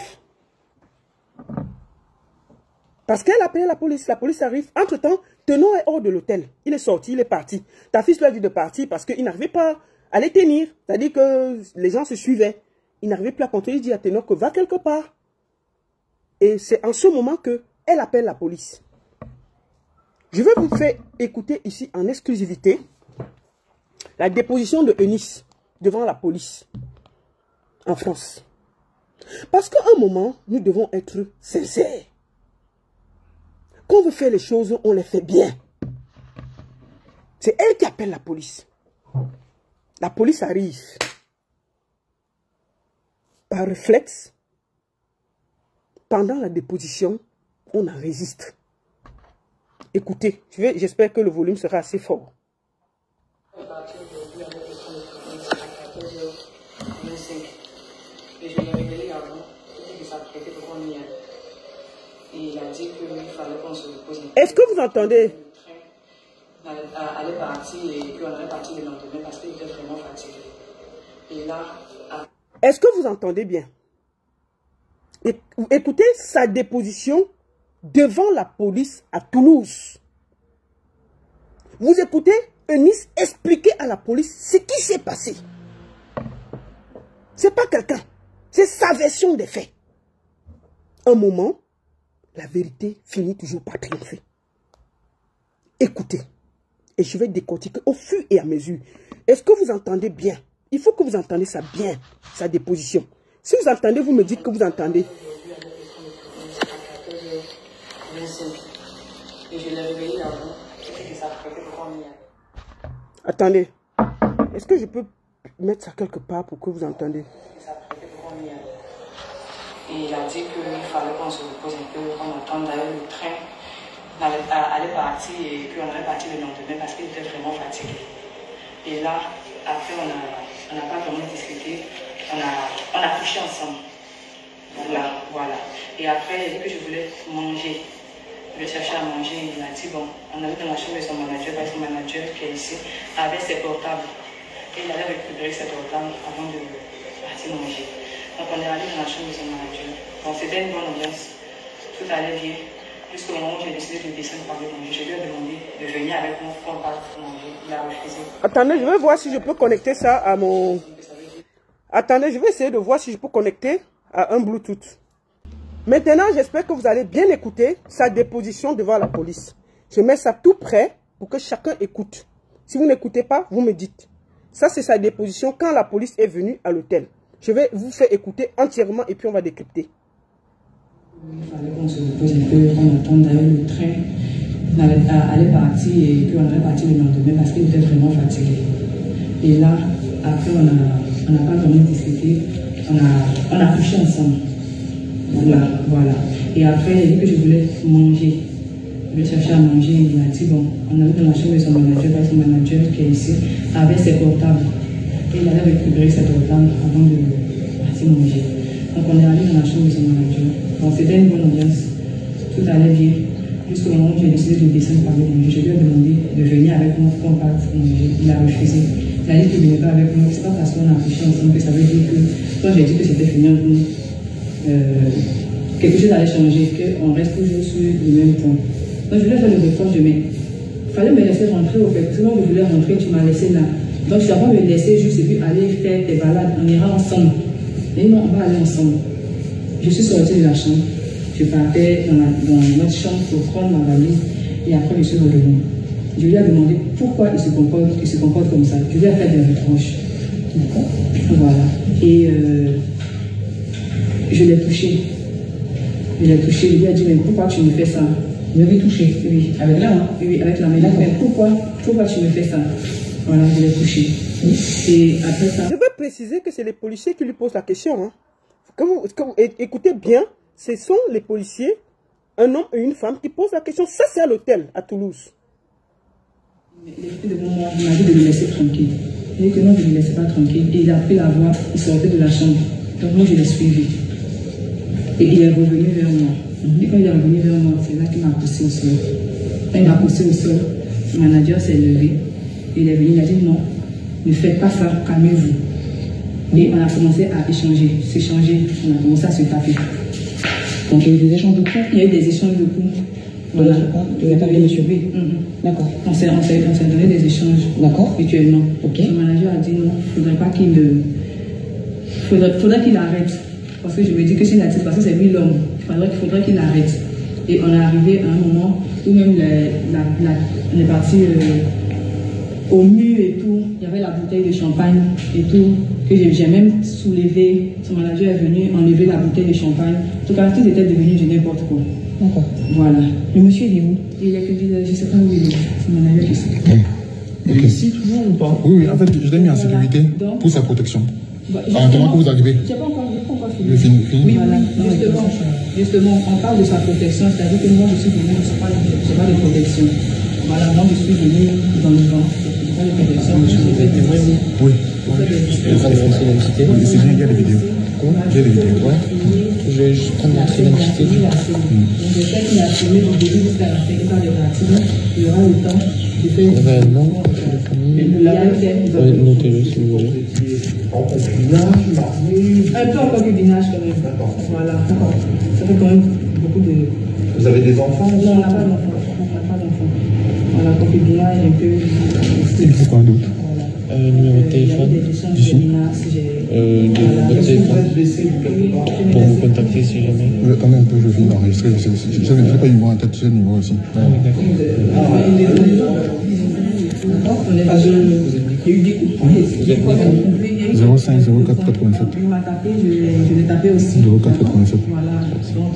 Parce qu'elle a appelé la police arrive. Entre-temps, Ténor est hors de l'hôtel. Il est sorti, il est parti. Ta fils lui a dit de partir parce qu'il n'arrivait pas à les tenir. C'est-à-dire que les gens se suivaient. Il n'arrivait plus à contrôler. Il dit à Ténor que va quelque part. Et c'est en ce moment qu'elle appelle la police. Je vais vous faire écouter ici en exclusivité la déposition de Eunice devant la police en France. Parce qu'à un moment, nous devons être sincères. Quand on veut faire les choses, on les fait bien. C'est elle qui appelle la police. La police arrive. Par réflexe, pendant la déposition, on enregistre. Écoutez, j'espère que le volume sera assez fort. Et je l'ai révélé avant, il s'apprêtait pour qu'on y aille. Et il a dit qu'il fallait qu'on se repose. Est-ce que vous entendez? Le train allait partir et puis on allait partir le lendemain parce qu'il était vraiment fatigué. Et là... Est-ce que vous entendez bien? Écoutez sa déposition devant la police à Toulouse. Vous écoutez Eunice expliquer à la police ce qui s'est passé. C'est pas quelqu'un. C'est sa version des faits. Un moment, la vérité finit toujours par triompher. Écoutez. Et je vais décortiquer au fur et à mesure. Est-ce que vous entendez bien? Il faut que vous entendez ça bien, sa déposition. Si vous entendez, vous me dites que vous entendez. Et je l'ai réveillé avant. Et ça prêtait pour qu'on y aille. Attendez. Est-ce que je peux mettre ça quelque part pour que vous entendez? Et il a dit qu'il fallait qu'on se repose un peu, qu'on attende d'ailleurs le train allait partir et puis on allait partir le lendemain parce qu'il était vraiment fatigué. Et là, après on n'a pas vraiment discuté, on a couché ensemble. Voilà. Et après, il a dit que je voulais manger. Je cherchais à manger, il m'a dit bon, on allait dans la chambre de son manager parce que son manager qui est ici avait ses portables. Et il allait récupérer ses portables avant de partir manger. Donc on est allé dans la chambre de son manager. Bon, c'était une bonne ambiance. Tout allait bien. Jusqu'au moment où j'ai décidé de descendre pour aller manger. Je lui ai demandé de venir avec moi pour qu'on parte manger. Il a refusé. Attendez, je vais voir si je peux connecter ça à mon... Attendez, je vais essayer de voir si je peux connecter à un Bluetooth. Maintenant, j'espère que vous allez bien écouter sa déposition devant la police. Je mets ça tout près pour que chacun écoute. Si vous n'écoutez pas, vous me dites. Ça, c'est sa déposition quand la police est venue à l'hôtel. Je vais vous faire écouter entièrement et puis on va décrypter. Il fallait qu'on se repose un peu, qu'on attende d'ailleurs le train allait partir et puis on allait partir le lendemain parce qu'il était vraiment fatigué. Et là, après, on n'a pas vraiment discuté, on a couché ensemble. Voilà. Et après, il a dit que je voulais manger. je cherchais à manger. Il m'a dit, bon, on avait dans la chambre de son manager, parce que son manager qui est ici avait ses portables. Et il avait récupéré ses portables avant de partir manger. Donc on est allé dans la chambre de son manager. Bon, c'était une bonne ambiance. Tout allait bien. Jusqu'au moment où j'ai décidé de descendre par le manger. Je lui ai demandé de venir avec moi pour qu'on parte manger. Il a refusé. Il a dit qu'il ne venait pas avec moi. C'est pas parce qu'on a accouché ensemble que ça veut dire que quand j'ai dit que c'était fini entre nous, quelque chose allait changer, qu'on reste toujours sur le même point. Donc je voulais faire le reproche de mais il fallait me laisser rentrer au fait. Sinon je voulais rentrer, tu m'as laissé là. Donc tu vas pas me laisser juste et puis aller faire tes balades. On ira ensemble. Et non, on va aller ensemble. Je suis sortie de la chambre. Je partais dans notre chambre pour prendre ma valise et après je suis revenue. Je lui ai demandé pourquoi il se comporte comme ça. Je lui ai fait des reproches. Voilà. Et je l'ai touché. Je lui ai dit, mais pourquoi tu me fais ça? Vous avez touché? Oui, avec la main. Oui, avec la main. Mais pourquoi tu me fais ça? Voilà, je l'ai touché. Et après ça... Je veux préciser que c'est les policiers qui lui posent la question. Hein. Écoutez bien, ce sont les policiers, un homme et une femme, qui posent la question. Ça, c'est à l'hôtel, à Toulouse. Les filles devant moi, il m'a dit de le laisser tranquille. Il dit que non, je ne le laissais pas tranquille. Et il a pris la voie, il sortait de la chambre. Donc moi, je l'ai suivi. Et il est revenu vers moi. Et quand il est revenu vers moi, c'est là qu'il m'a poussé au sol. Quand il m'a poussé au sol, le manager s'est levé. Il est venu, il a dit non, ne faites pas ça, calmez-vous. Et on a commencé à échanger, s'échanger, on a commencé à se taper. Donc il y a eu des échanges de coups? Il y a eu des échanges de coups. Voilà. Tu as tapé M. B? D'accord. On s'est donné des échanges. D'accord. Mutuellement. Ok. Le manager a dit non, il ne faudrait pas qu'il faudrait qu'il arrête. Parce que je me dis que c'est une attitude, parce que c'est lui l'homme. Il faudrait qu'il arrête. Et on est arrivé à un moment où même on est parti au mur et tout. Il y avait la bouteille de champagne et tout. Que j'ai même soulevé. Son manager est venu enlever la bouteille de champagne. En tout cas, tout était devenu de n'importe quoi. D'accord. Voilà. Le monsieur, il est où? Il est que je ne sais pas où il est. C'est mon manager qui sait. Il est ici toujours ou pas? Oui, en fait, je l'ai mis en sécurité pour sa protection. Avant que vous arrivez. Je n'ai pas encore fini. Oui, voilà. Justement, on parle de sa protection, c'est-à-dire que moi, je suis venu, je ne sais pas de protection. Voilà, moi, je suis venu dans le vent. Je n'ai pas de protection. Oui. C'est bien, il y a des vidéos. Il y a des vidéos. Je vais juste prendre l'entrée d'identité. Donc, je sais qu'il a filmé au début jusqu'à la fin, dans les parties. Il y aura le temps de faire. Il y avait un nom de famille. Notez-le si vous voulez. Un peu en concubinage quand même. Voilà. Ça fait quand même beaucoup de... Vous avez des enfants? Non, on n'a pas d'enfants. Voilà, concubinage un peu... Il faut quoi d'autre? Numéro de téléphone. Ici. Votre téléphone. Pour vous contacter si jamais. Attendez un peu, je viens d'enregistrer. Je n'ai pas eu moi en tête, j'ai le numéro aussi. Ah oui, d'accord. On est pas jeune. Il y a eu des coups. 05 04 87. Il m'a tapé, je l'ai tapé aussi. 04 87. Voilà. Donc,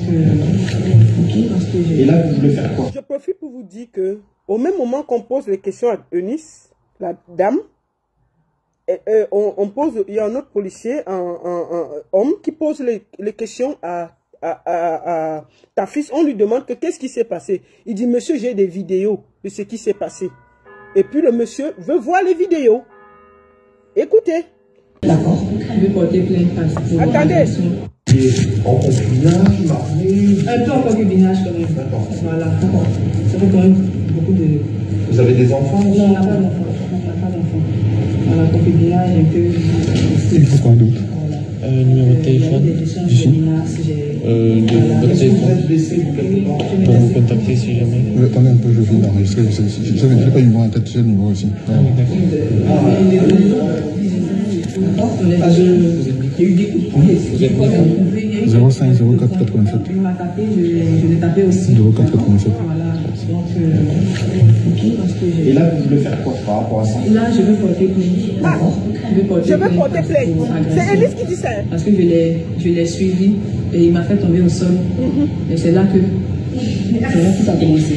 parce que Et là, vous voulez faire quoi? Je profite pour vous dire que, au même moment qu'on pose les questions à Eunice, la dame, il y a un autre policier, un homme, qui pose les questions à ta fille. On lui demande qu'est-ce qui s'est passé. Il dit, monsieur, j'ai des vidéos de ce qui s'est passé. Et puis le monsieur veut voir les vidéos. Écoutez. D'accord. Je vais porter plainte parce que... Attendez. En concubinage, marié. Un peu en concubinage quand même. D'accord. Voilà. Ça fait quand même beaucoup de... Vous avez des enfants? Non, on n'a pas d'enfants. Voilà, concubinage un peu... Il faut quoi d'autre? Numéro de téléphone. Ici. Votre téléphone. Pour vous contacter si jamais. Attendez un peu, je viens d'enregistrer. Je n'ai pas eu moi en tête, j'ai le numéro aussi. Ah oui, d'accord. On est pas jeune. Il y a eu des coups. 05 04 87. Il m'a tapé, je l'ai tapé aussi. 04 87. Voilà. Donc, Et là, vous voulez faire quoi par rapport à ça? là, je veux porter plainte. Ah, je veux porter plainte. C'est Eunice qui dit ça. Parce que je l'ai suivi et il m'a fait tomber au sol. Et c'est là que tout a commencé.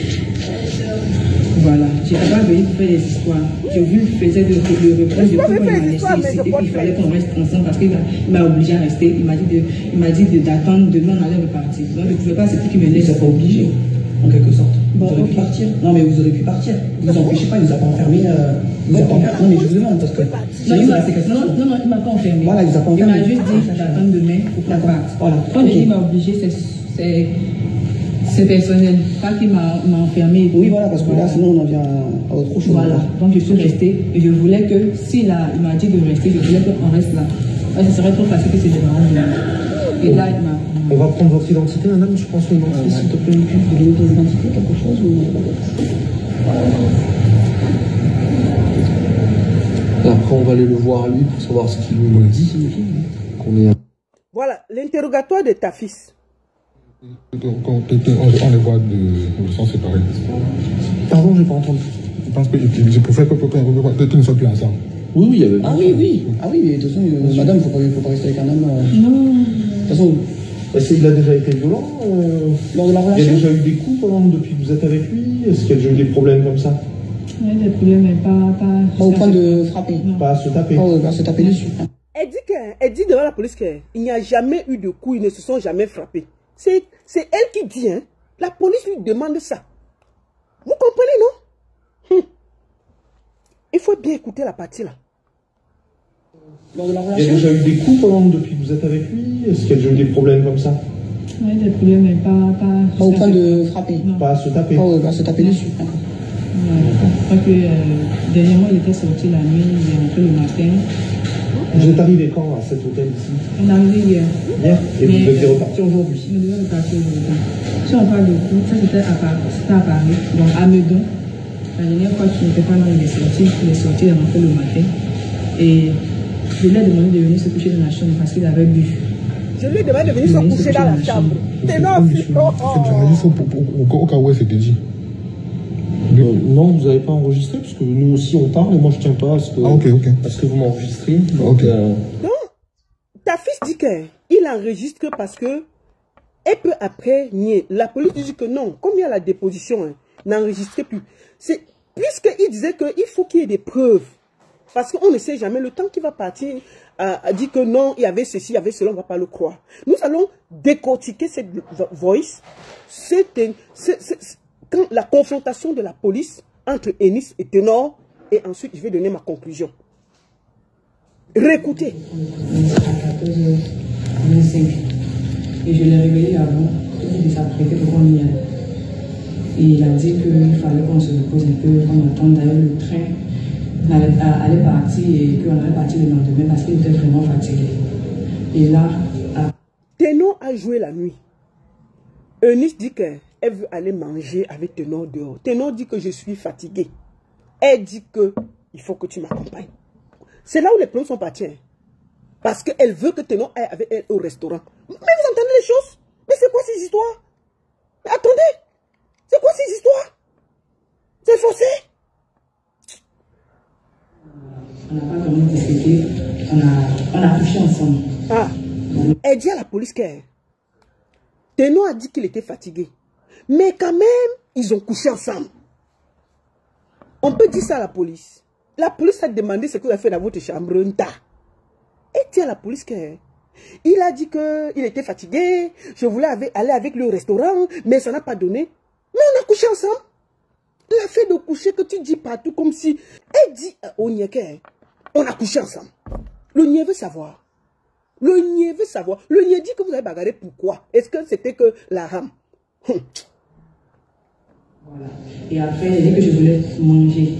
Voilà. Je n'étais pas venue pour faire des histoires. Je faisais le reproche de pourquoi il m'a laissé ici et qu'il fallait qu'on reste ensemble parce qu'il m'a obligé à rester. Il m'a dit d'attendre, demain on allait repartir. Donc je ne pouvais pas, c'est tout qui me laisse. Pas obligé, en quelque sorte. Vous aurez pu partir. Non, mais vous aurez pu partir. Vous vous empêchez pas, il nous a pas enfermés. Non, mais je vous demande parce que. Non, il m'a pas enfermé. Voilà, il nous a pas enfermé. Il m'a juste dit, j'attends demain pour qu'on parte. Voilà. Quand il m'a obligé, c'est personnel. Pas qu'il m'a enfermé. Oui, voilà, parce que là, sinon, on en vient à autre chose. Voilà. Donc, je suis restée et je voulais que, il m'a dit de rester, je voulais qu'on reste là. Ce serait trop facile que c'est débarrasse. Et là, il m'a. On va prendre votre identité, madame, je pense, une identité, s'il te plaît. Vous donnez des identités, quelque chose ou... Après, on va aller le voir lui pour savoir ce qu'il nous dit. Qu'on est... Voilà, l'interrogatoire de ta fils. On les voit de sens séparés. Pardon, j'ai pas entendu. Je pense que je préfère que nous soyons plus ensemble. Oui, oui, il y avait... Ah oui, oui. Ah oui, mais de toute façon, madame, il faut pas rester avec un homme... Non. De toute façon... Est-ce qu'il a déjà été violent lors de la relation? Il y a déjà eu des coups depuis que vous êtes avec lui? Est-ce qu'il y a déjà eu des problèmes comme ça? Il y a des problèmes, mais pas au point de frapper. Non. Pas à se taper? Pas à se taper dessus. Elle dit devant la police qu'il n'y a jamais eu de coups, ils ne se sont jamais frappés. C'est elle qui dit, hein. La police lui demande ça. Vous comprenez, non? Il faut bien écouter la partie là. Lors de la relation? Il y a déjà eu des coups depuis que vous êtes avec lui? Est-ce qu'il y a déjà eu des problèmes comme ça? Il y a des problèmes, mais pas au point de frapper. Non. Pas à se taper? Pas à se taper dessus. Je crois que dernièrement, il était sorti la nuit, il est rentré le matin. Vous êtes arrivé quand à cet hôtel ici? On est arrivé hier. Hier? Et vous deviez repartir aujourd'hui? On devait repartir aujourd'hui. Si on parle de coup, ça c'était à Paris. Donc à Meudon, la dernière fois qu'il n'était pas là, il est sorti, il est rentré le matin. Et je lui ai demandé de venir se coucher dans la chambre parce qu'il avait bu. Je lui ai demandé de venir se coucher dans la chambre. C'est juste au cas où elle s'était dit. Non, vous n'avez pas enregistré, parce que nous aussi on parle, et moi je tiens pas à ce que, vous m'enregistrez. Donc, donc, ta fille dit qu'il enregistre parce que elle peut après nier. La police dit que non, comme il y a la déposition, hein, n'enregistrez plus. Puisqu'il disait qu'il faut qu'il y ait des preuves. Parce qu'on ne sait jamais le temps qu'il va partir à dire que non, il y avait ceci, il y avait cela, on ne va pas le croire. Nous allons décortiquer cette voice. Quand la confrontation de la police entre Enis et Ténor, et ensuite je vais donner ma conclusion. Réécoutez. À 14h25. Et je l'ai réveillé avant. Il s'apprêtait pour qu'on y aille. Et il a dit qu'il fallait qu'on se repose un peu, qu'on attende d'ailleurs le train. On allait partir et qu'on allait partir le lendemain parce qu'il était vraiment fatigué. Et là... Ténor a joué la nuit. Eunice dit qu'elle veut aller manger avec Ténor dehors. Ténor dit que je suis fatiguée. Elle dit que il faut que tu m'accompagnes. C'est là où les problèmes sont partis. Hein. Parce qu'elle veut que Ténor aille avec elle au restaurant. Mais vous entendez les choses? Mais c'est quoi ces histoires? Mais attendez! C'est quoi ces histoires? C'est forcé? On n'a pas vraiment discuté. On a couché ensemble. Ah. Elle dit à la police que Ténor a dit qu'il était fatigué. Mais quand même, ils ont couché ensemble. On peut dire ça à la police. La police a demandé ce que vous avez fait dans votre chambre. Et dit à la police qu'il a dit qu'il était fatigué. Je voulais aller avec lui au restaurant, mais ça n'a pas donné. Mais on a couché ensemble. La fait de coucher que tu dis partout comme si... Elle dit au Niéké, on a couché ensemble. Le Nié veut savoir. Le Nié veut savoir. Le Nié dit que vous avez bagarré pourquoi? Est-ce que c'était que la rame? Voilà. Et après, il a dit que je voulais manger.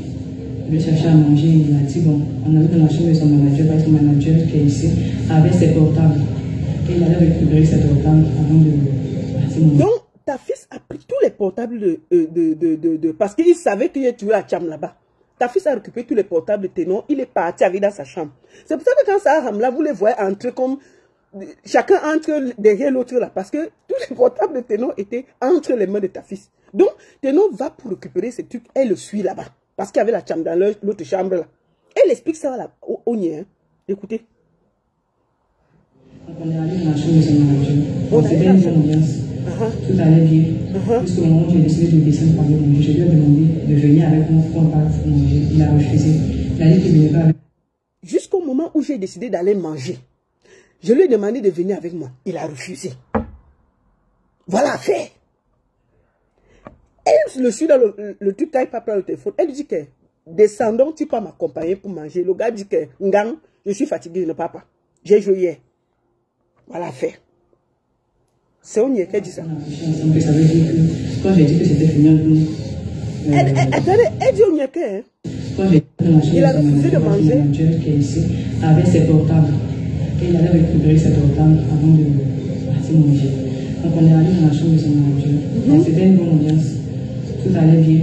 Je voulais chercher à manger. Il m'a dit, bon, on allait dans la chambre de son manager, parce que son manager qui est ici, avait ses portables. Et il allait récupérer ses portables avant de partir manger. Donc, ta fils a pris tous les portables parce qu'il savait qu'il y a tué la chambre là-bas. Ta fils a récupéré tous les portables de Ténor. Il est parti avec dans sa chambre. C'est pour ça que quand ça rame là, vous les voyez entrer comme... Chacun entre derrière l'autre là. Parce que tous les portables de Ténor étaient entre les mains de ta fils. Donc, Ténor va pour récupérer ces trucs. Elle le suit là-bas. Parce qu'il y avait la chambre dans l'autre chambre là. Elle explique ça là, au Nié. Hein. Écoutez. On est allé dans la chambre de son manager. On s'était une bonne ambiance. Tout allait bien. Jusqu'au moment où j'ai décidé de descendre pour aller manger, je lui ai demandé de venir avec moi pour qu'on parte manger. Il a refusé. Il a dit qu'il ne venait pas avec moi. Jusqu'au moment où j'ai décidé d'aller manger, je lui ai demandé de venir avec moi. Il a refusé. Voilà fait. Elle le suit dans le truc, il pas prendre le téléphone. Elle dit que, descendons, tu peux m'accompagner pour manger. Le gars dit que, Ngang, je suis fatigué, je ne pars pas. J'ai joué hier. Voilà, fait. C'est Onyé qui dit ça. Ça veut dire que, quand j'ai dit que c'était fini entre nous, attendez, elle dit Onyé que, hein? Il a refusé de manger. Qui est ici, avec ses portables. Et il avait récupéré ses portables avant de partir manger. Donc on est allé dans la chambre de son manager. C'était une bonne ambiance. Tout allait bien.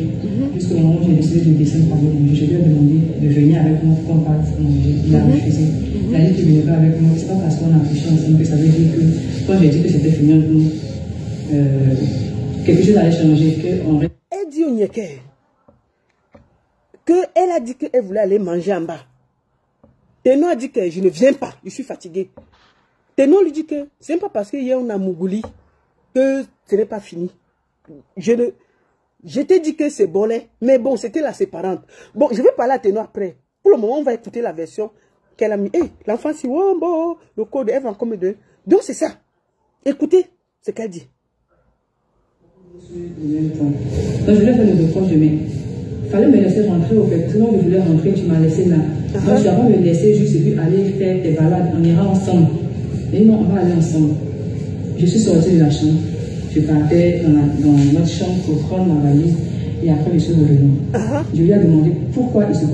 Jusqu'au moment où j'ai décidé de descendre par le manger, je lui ai demandé de venir avec moi pour qu'on parte manger. Il a refusé. Il a dit qu'il ne venait pas avec moi. C'est pas parce qu'on a couché ensemble que ça veut dire que quand j'ai dit que c'était fini entre nous, quelque chose allait changer. Elle dit au Nyeke qu'elle a dit qu'elle voulait aller manger en bas. Ténon a dit que je ne viens pas, je suis fatigué. Ténon lui dit que ce n'est pas parce qu'il y a un amougouli que ce n'est pas fini. Je t'ai dit que c'est bolé, mais bon, c'était la séparante. Bon, je vais parler à Ténon après. Pour le moment, on va écouter la version qu'elle a mis. Hey, l'enfant, si bon, le code, elle va encore me donner. Donc, c'est ça. Écoutez ce qu'elle dit. Donc, je voulais faire le reproche de mai. Il fallait me laisser rentrer au fait. Sinon, je voulais rentrer, tu m'as laissé là. Donc, je dois pas me laisser juste et puis aller faire tes balades. On ira ensemble. Mais non, on va aller ensemble. Je suis sortie de la chambre. Je partais dans notre chambre pour prendre ma valise. Et après, je suis revenue. Je lui ai demandé pourquoi il se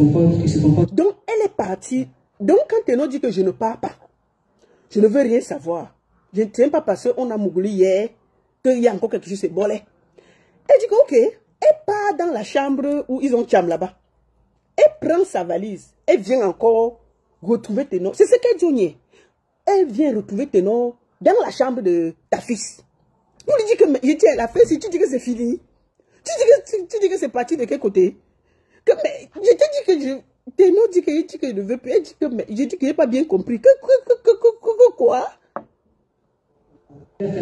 comporte. Donc, elle est partie. Donc, quand Ténon dit que je ne pars pas, je ne veux rien savoir. Je ne tiens pas parce qu'on a mougouli hier, qu'il y a encore quelque chose, c'est bolé. Elle dit que, ok, elle part dans la chambre où ils ont chambre là-bas. Elle prend sa valise. Elle vient encore retrouver Ténon. C'est ce qu'elle dit. Elle vient retrouver Ténon dans la chambre de ta fils. Pour lui dire que, je dis à la fin, si tu dis que c'est fini, tu dis que c'est parti de quel côté? Que, mais, je te dis que Ténon dit qu'il ne veut plus. Elle dit que, mais, je dis qu'il n'a pas bien compris. Quoi? D'accord.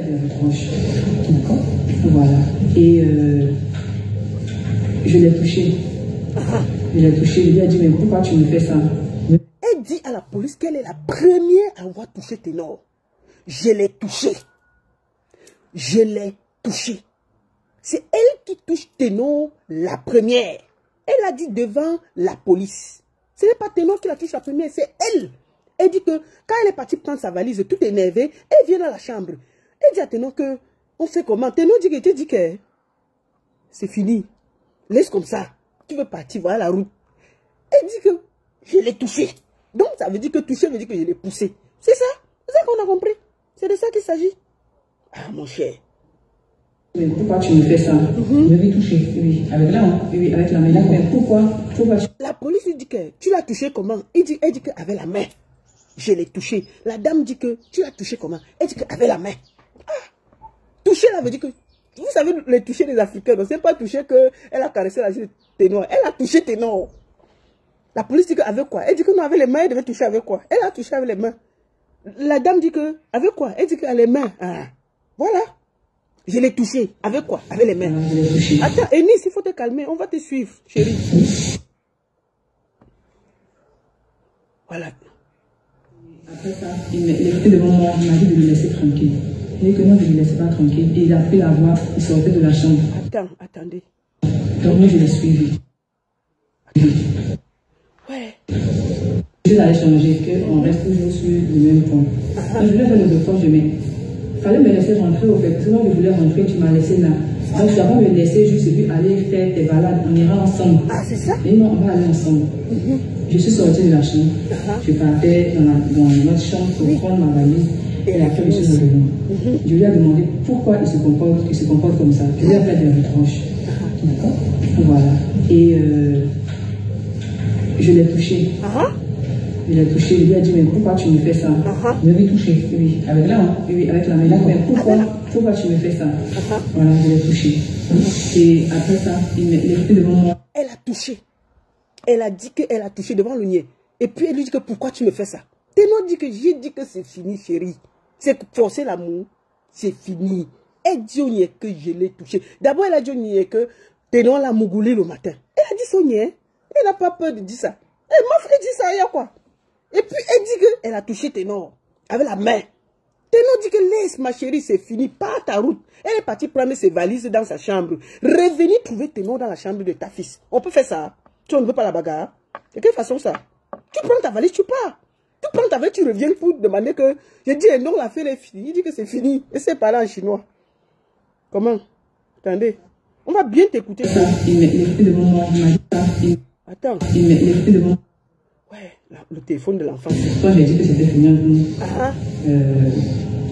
Voilà. Et je l'ai touché. Je l'ai touché. Je lui ai dit, mais pourquoi tu me fais ça? Elle dit à la police qu'elle est la première à avoir touché Ténon. Je l'ai touché. Je l'ai touché. C'est elle qui touche Ténon la première. Elle a dit devant la police. Ce n'est pas Ténon qui la touche la première, c'est elle. Elle dit que quand elle est partie prendre sa valise, tout énervée, elle vient dans la chambre. Elle dit à Ténon que, on fait comment? Ténon dit que c'est fini. Laisse comme ça. Tu veux partir, voilà la route. Elle dit que je l'ai touché. Donc ça veut dire que toucher veut dire que je l'ai poussé. C'est ça? C'est ça qu'on a compris. C'est de ça qu'il s'agit. Ah mon cher. Mais pourquoi tu me fais ça? Je vais toucher, oui. Avec la main. Oui, avec la main. Mais pourquoi La police lui dit que tu l'as touché comment? Elle dit qu'avec la main. Je l'ai touché. La dame dit que tu l'as touché comment? Elle dit qu'avec la main. Ah. Toucher là veut dire que, vous savez, les toucher des Africains, donc c'est pas toucher qu'elle a caressé la joue de Ténon. Elle a touché Ténon. La police dit qu'avec quoi? Elle dit que non, avec les mains, elle devait toucher avec quoi? Elle a touché avec les mains. La dame dit que, avec quoi? Elle dit qu'avec les mains. Ah. Voilà. Je l'ai touché. Avec quoi? Avec les mains. Attends, Eunice, il faut te calmer. On va te suivre, chérie. Voilà. Après ça, il était devant moi. Il m'a dit de me laisser tranquille. Il dit que non, je ne me laissais pas tranquille. Et il a pris la voix. Il sortait de la chambre. Attendez. Donc moi, je l'ai suivi. Ouais. Je suis allée changer, qu'on reste toujours sur le même point. Donc, je voulais faire le reproche de mai. Il fallait me laisser rentrer au fait. Sinon, je voulais rentrer, tu m'as laissé là. Donc, je dois pas me laisser juste et puis aller faire tes balades. On ira ensemble. Ah, c'est ça? Mais non, on va aller ensemble. Je suis sortie de la chambre. Je partais dans notre chambre pour prendre ma valise. Et après, je suis revenue. Je lui ai demandé pourquoi il se comporte comme ça. Je lui ai fait des reproches. D'accord? Voilà. Et je l'ai touché. Je l'ai touché. Je lui ai dit, mais pourquoi tu me fais ça? Je l'ai touché. Oui, avec la main. Oui, avec la main. Mais pourquoi tu me fais ça? Voilà, je l'ai touché. Et après ça, il était devant moi. Elle a touché. Elle a dit qu'elle a touché devant le niais. Et puis elle lui dit que pourquoi tu me fais ça? Ténon dit que j'ai dit que c'est fini, chérie. C'est forcer l'amour. C'est fini. Elle dit au niais que je l'ai touché. D'abord, elle a dit au niais que Ténon l'a mougoulé le matin. Elle a dit son niais. Elle n'a pas peur de dire ça. Elle m'a fait dire ça, il y a quoi? Et puis elle dit qu'elle a touché Ténon avec la main. Ténon dit que laisse ma chérie, c'est fini, pas ta route. Elle est partie prendre ses valises dans sa chambre. Revenez trouver Ténon dans la chambre de ta fils. On peut faire ça. Tu ne veux pas la bagarre? De quelle façon ça? Tu prends ta valise, tu pars. Tu prends ta valise, tu reviens pour demander que... Je dis non, l'affaire est finie. Il dit que c'est fini. Et c'est parlé en chinois. Comment? Attendez. On va bien t'écouter. Attends. Ouais, le téléphone de l'enfant. Quand j'ai dit que c'était fini,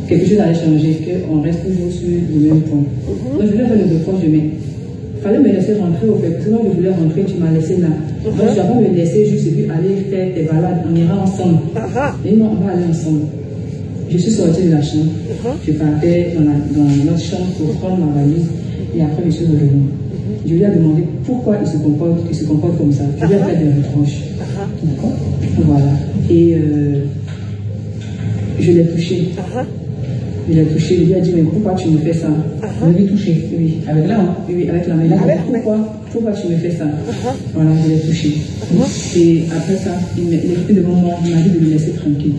quelque chose allait changer, qu'on reste toujours sur le même point. Donc je voulais faire le devoir, il fallait me laisser rentrer au fait. Sinon je voulais rentrer, tu m'as laissé là. Donc je dois pas me laisser juste et puis aller faire tes balades, on ira ensemble. Et non, on va aller ensemble. Je suis sortie de la chambre, je partais dans notre chambre pour prendre ma valise et après je suis revenue. Je lui ai demandé pourquoi il se comporte comme ça. Je lui ai fait des reproches. D'accord? Voilà. Et je l'ai touché. Je l'ai touché. Je lui ai dit, mais pourquoi tu me fais ça? Je l'ai touché. Oui, avec la main. Oui, avec la main. Pourquoi tu me fais ça? Voilà, je l'ai touché. Et après ça, il était devant moi, il m'a dit de le laisser tranquille.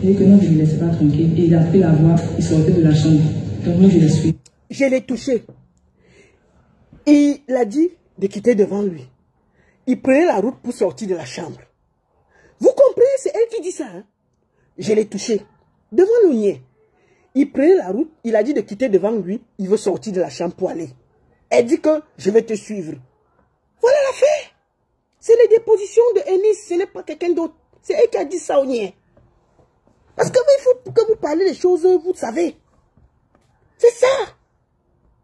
Il dit que non, je ne le laissais pas tranquille. Et il a pris la voix, il sortait de la chambre. Donc moi, je l'ai suivi. Je l'ai touché. Il a dit de quitter devant lui. Il prenait la route pour sortir de la chambre. Vous comprenez? C'est elle qui dit ça. Hein? Je l'ai touché. Devant le niais. Il prenait la route. Il a dit de quitter devant lui. Il veut sortir de la chambre pour aller. Elle dit que je vais te suivre. Voilà l'affaire. C'est les dépositions de Ennis. Ce n'est pas quelqu'un d'autre. C'est elle qui a dit ça au niais. Parce que il faut que vous parlez des choses, vous savez. C'est ça.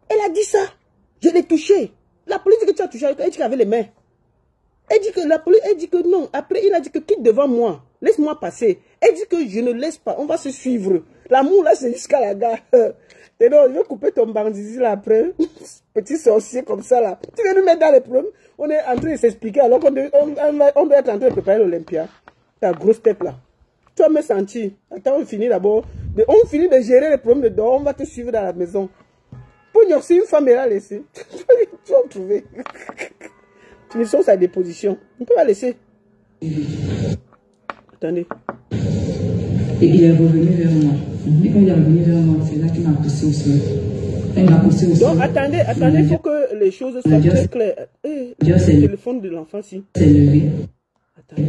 Elle a dit ça. Je l'ai touché. La police dit que tu as touché, elle dit qu'elle avait les mains. Elle dit que la police, elle dit que non. Après, il a dit que quitte devant moi. Laisse-moi passer. Elle dit que je ne laisse pas. On va se suivre. L'amour là, c'est jusqu'à la gare. Et non, je vais couper ton bandit là après. Petit sorcier comme ça là. Tu viens nous mettre dans les problèmes. On est en train de s'expliquer alors qu'on doit être en train de préparer l'Olympia. Ta grosse tête là. Tu vas me sentir. Attends, on finit d'abord. On finit de gérer les problèmes de dehors. On va te suivre dans la maison. Pour nous, si une femme est là laissée, tu vas me trouver. Tu me sors sa déposition. On peut la laisser. Attendez. Et il est revenu vers moi. Et quand il est revenu vers moi, c'est là qu'il m'a poussé au sol. Il m'a poussé au sol. Donc attendez, il faut que les choses soient très claires. Le téléphone de l'enfant, si. C'est levé. Attendez.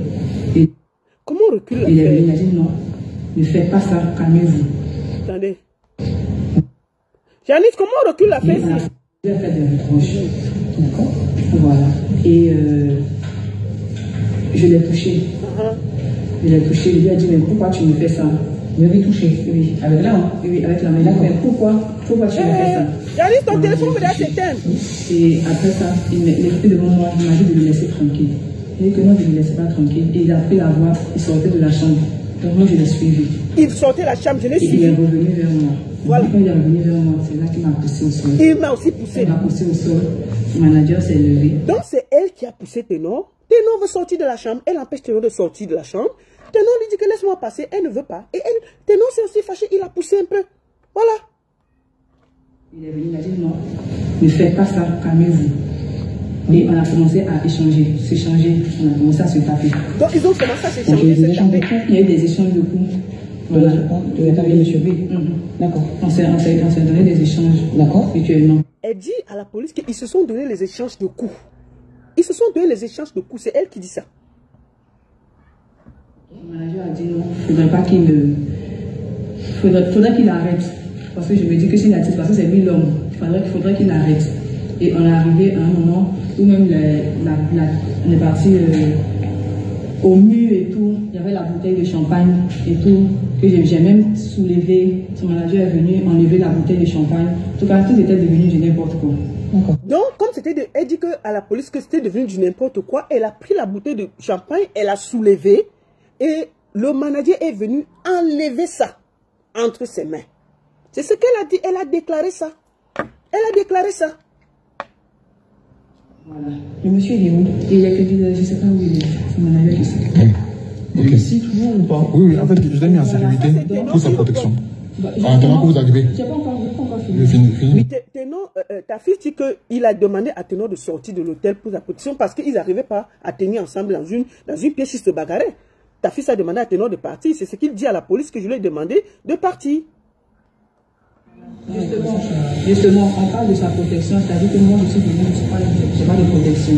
Et comment on recule la Il est venu, il a dit non, ne faites pas ça, calmez-vous. Attendez. Janice, comment on recule la fesse? Il a fait des reproches. D'accord? Voilà. Et je l'ai touché. Je l'ai touché. Je lui ai dit, mais pourquoi tu me fais ça? Je l'ai touché. Oui, avec la main. Oui, avec la main. Mais pourquoi tu me fais ça? Janice, ton téléphone me l'a s'éteindre. Et après ça, il était devant moi. Il m'a dit de le laisser tranquille. Il dit que non, je ne le laissais pas tranquille. Et il a pris la voix. Il sortait de la chambre. Donc moi, je l'ai suivi. Il sortait de la chambre, je l'ai suivi. Il est revenu vers moi. Voilà. Quand il est revenu vers moi, c'est là qu'il m'a poussé au sol. Il m'a aussi poussé. Il m'a poussé au sol. Le manager s'est levé. Donc c'est elle qui a poussé Ténon. Ténon veut sortir de la chambre. Elle empêche Ténon de sortir de la chambre. Ténon lui dit que laisse-moi passer. Elle ne veut pas. Et elle, Ténon s'est aussi fâché. Il a poussé un peu. Voilà. Il est venu, il a dit non, ne faites pas ça, calmez-vous. Et on a commencé à échanger, s'échanger. On a commencé à se taper. Donc ils ont commencé à s'échanger. Il y a eu des échanges de coups. Voilà. Tu as tapé le cheveu. D'accord. On s'est donné des échanges. D'accord. Mutuellement. Elle dit à la police qu'ils se sont donné les échanges de coups. Ils se sont donné les échanges de coups. C'est elle qui dit ça. Le manager a dit non, il ne faudrait pas qu'il faudrait qu'il arrête. Parce que je me dis que s'il arrête, parce que c'est lui l'homme. Il faudrait qu'il arrête. Et on est arrivé à un moment où même on est parti au mur et tout. Il y avait la bouteille de champagne et tout. Que j'ai même soulevé. Son manager est venu enlever la bouteille de champagne. En tout cas, tout était devenu du n'importe quoi. Donc, comme c'était elle dit à la police que c'était devenu du n'importe quoi, elle a pris la bouteille de champagne, elle a soulevé et le manager est venu enlever ça entre ses mains. C'est ce qu'elle a dit, elle a déclaré ça. Elle a déclaré ça. Voilà. Le monsieur, il est où? Il y a que je ne sais pas où il est. C'est mon manager qui sait. Ok. Ici, toujours ou pas? Oui, en fait, je l'ai mis en sécurité pour sa protection. Attends, que vous arrivez. Je n'ai pas encore fini. Fini. Oui, Ténon, ta fille dit qu'il a demandé à Ténon de sortir de l'hôtel pour sa protection parce qu'ils n'arrivaient pas à tenir ensemble dans une pièce, ils se bagarraient. Ta fille a demandé à Ténon de partir. C'est ce qu'il dit à la police que je lui ai demandé de partir. Justement, on parle de sa protection, c'est-à-dire que moi je suis venue, je n'ai pas de protection.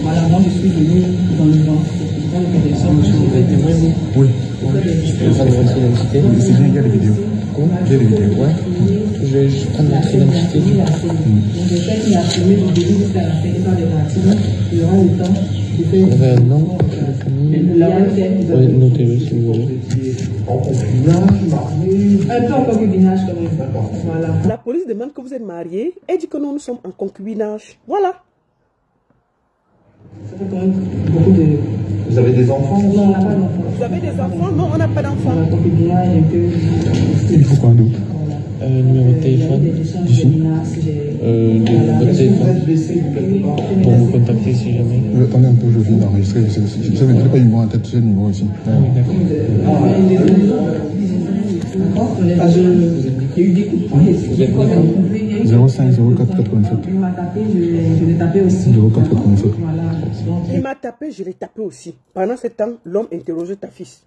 Voilà, moi je suis venue dans le vent, je n'ai pas de protection. Oui. Je peux prendre votre identité. C'est bien, il y a des vidéos. Comment? Il y a des vidéos. Ouais. Je vais juste prendre votre identité. Donc je sais qu'il a filmé du début jusqu'à la fin, dans les parties, il y aura le temps de faire. Vous avez un nom, la famille? Oui, notez-le si vous voulez. Un peu en concubinage quand même. Voilà. La police demande que vous êtes mariés et dit que non, nous sommes en concubinage. Voilà. Ça fait quand même beaucoup de... Vous avez des enfants? Non, on n'a pas d'enfants. Vous avez des enfants? Non, on n'a pas d'enfants. Le concubinage un peu... Il faut quoi d'autre? Numéro de téléphone? Votre téléphone? Pour vous contacter si jamais. Attendez un peu, je viens d'enregistrer. Je ne sais pas le numéro en tête, c'est le numéro ici. Ah oui, d'accord. Il y a eu des coups de poing. 05 04 87. Il m'a tapé, je l'ai tapé aussi. 04 87. Voilà. Il m'a tapé, je l'ai tapé aussi. Pendant ce temps, l'homme interrogeait ta fils.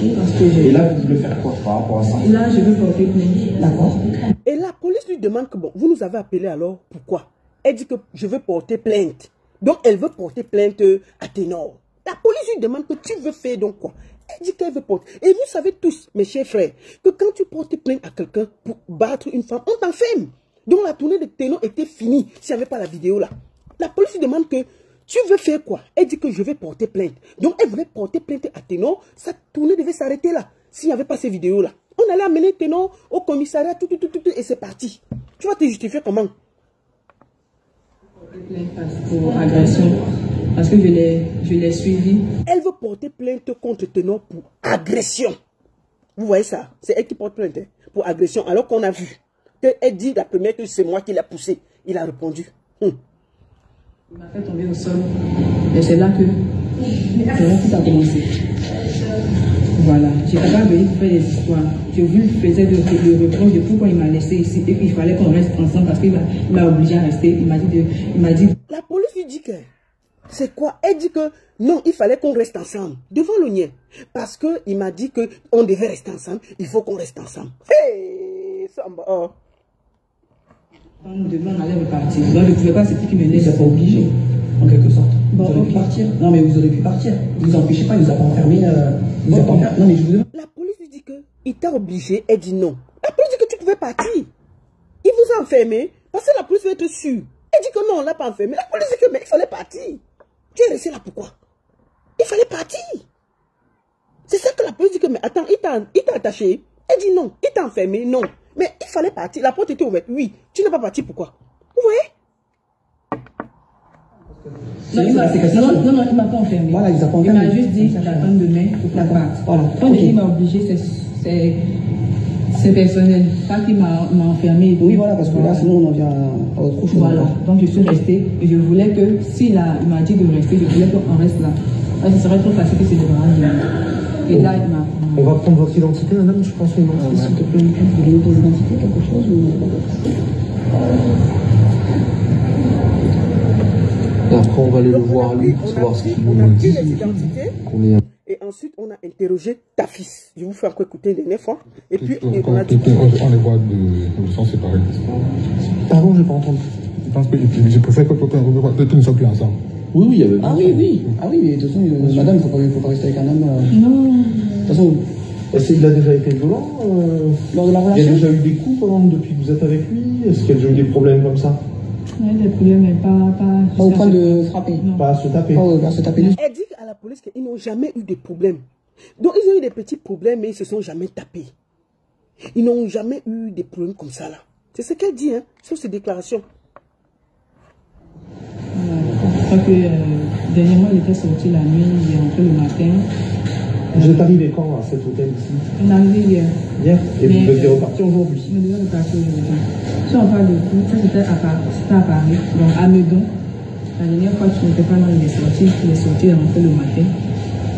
Et là, vous voulez faire quoi par rapport à ça? Et là, je veux porter plainte. D'accord. Et la police lui demande que, bon, vous nous avez appelé alors, pourquoi? Elle dit que je veux porter plainte. Donc, elle veut porter plainte à Ténor. La police lui demande que tu veux faire donc quoi? Elle dit qu'elle veut porter. Et vous savez tous, mes chers frères, que quand tu portes plainte à quelqu'un pour battre une femme, on t'enferme. Donc, la tournée de Ténor était finie s'il n'y avait pas la vidéo là. La police lui demande que tu veux faire quoi? Elle dit que je vais porter plainte. Donc, elle voulait porter plainte à Ténor. Sa tournée devait s'arrêter là, s'il n'y avait pas ces vidéos-là. On allait amener Ténor au commissariat, tout, et c'est parti. Tu vas te justifier comment? Pour agression. Parce que je l'ai suivi. Elle veut porter plainte contre Ténor pour agression. Vous voyez ça? C'est elle qui porte plainte hein, pour agression. Alors qu'on a vu qu'elle dit la première que c'est moi qui l'ai poussé. Il a répondu. Il m'a fait tomber au sol. Et c'est là que tout a commencé. Voilà. Je n'étais pas venue pour faire des histoires. Je lui faisais le reproche de pourquoi il m'a laissé ici et qu'il fallait qu'on reste ensemble parce qu'il m'a obligé à rester. Il m'a dit. La police lui dit que c'est quoi? Elle dit que non, il fallait qu'on reste ensemble devant le nien. Parce qu'il m'a dit qu'on devait rester ensemble. Il faut qu'on reste ensemble. Hey, Samba. Oh. Demain, on allait repartir. Donc, je ne pouvais pas, c'est qui me laisse. Vous n'êtes pas obligé, en quelque sorte. Bon, vous auriez pu partir. Non, mais vous auriez pu partir. Vous vous empêchez pas, il ne vous a pas enfermé. Non, mais je vous demande. La police lui dit qu'il t'a obligé. Elle dit non. La police dit que tu pouvais partir. Il vous a enfermé parce que la police veut être sûre. Elle dit que non, on ne l'a pas enfermé. La police dit que mais il fallait partir. Tu es resté là pourquoi? Il fallait partir. C'est ça que la police dit que mais attends, il t'a attaché. Elle dit non. Il t'a enfermé, non. Mais il fallait partir. La porte était ouverte. Oui. Tu n'es pas parti. Pourquoi? Vous voyez? Non, il m'a pas enfermé. Voilà, il m'a juste dit j'attends demain pour qu'on parte. Voilà. Quand il m'a obligé, c'est personnel. Pas qu'il m'a enfermé. Oui, voilà, parce que là, sinon on en vient à autre chose. Voilà. Donc je suis restée. Et je voulais que, s'il m'a dit de rester, je voulais qu'on reste là. Ce serait trop facile que c'est de grand. Et là, il m'a. On va prendre votre identité, madame, je pense. S'il te plaît, vous voulez votre identité, quelque chose ou... Et après, on va aller le voir lui pour savoir ce qu'il nous dit. Et ensuite, on a interrogé ta fils. Je vous fais encore écouter une dernière fois. Et puis, on a dit... On les voit de sang séparés. Pardon, je n'ai pas entendu. Je pense que je préfère que tu ne sois plus ensemble. Oui, il y avait... Ah oui. Ah oui, mais de toute façon, madame, il ne faut pas rester avec un homme... Non. De toute façon... Est-ce qu'il a déjà été violent lors de la relation? Il y a déjà eu des coups depuis que vous êtes avec lui? Est-ce qu'il y a déjà eu des problèmes comme ça? Oui, des problèmes, mais pas au point de frapper. Non. Pas à se taper. Pas à se taper. Elle dit à la police qu'ils n'ont jamais eu de problème. Donc ils ont eu des petits problèmes, mais ils ne se sont jamais tapés. Ils n'ont jamais eu des problèmes comme ça là. C'est ce qu'elle dit, hein, sur ses déclarations. Je crois que dernièrement, il était sorti la nuit, il est rentré le matin. Vous êtes arrivé quand à cet hôtel ici? On est arrivé hier. Hier? Et vous deviez repartir aujourd'hui? On devait repartir aujourd'hui. Si on parle de tout, ça c'était à Paris, donc à Meudon. La dernière fois, tu n'étais pas là, il est sorti, il est rentré le matin.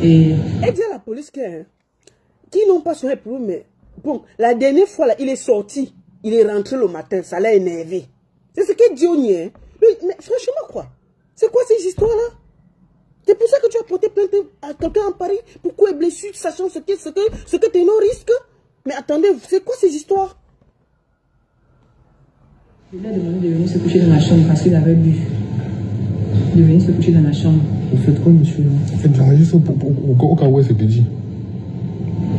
Et... Elle dit à la police qu'ils n'ont pas son problème, mais bon, la dernière fois, là, il est sorti, il est rentré le matin, ça l'a énervé. C'est ce qu'elle dit au nien. Mais franchement, quoi? C'est quoi ces histoires-là? C'est pour ça que tu as porté plainte à quelqu'un en Paris pour quoi est blessé, sachant ce que Ténor risque. Mais attendez, c'est quoi ces histoires? Je lui ai demandé de venir se coucher dans la chambre parce qu'il avait bu. De venir se coucher dans la chambre. Vous faites quoi, monsieur? En fait, j'enregistre au cas où elle s'est dit.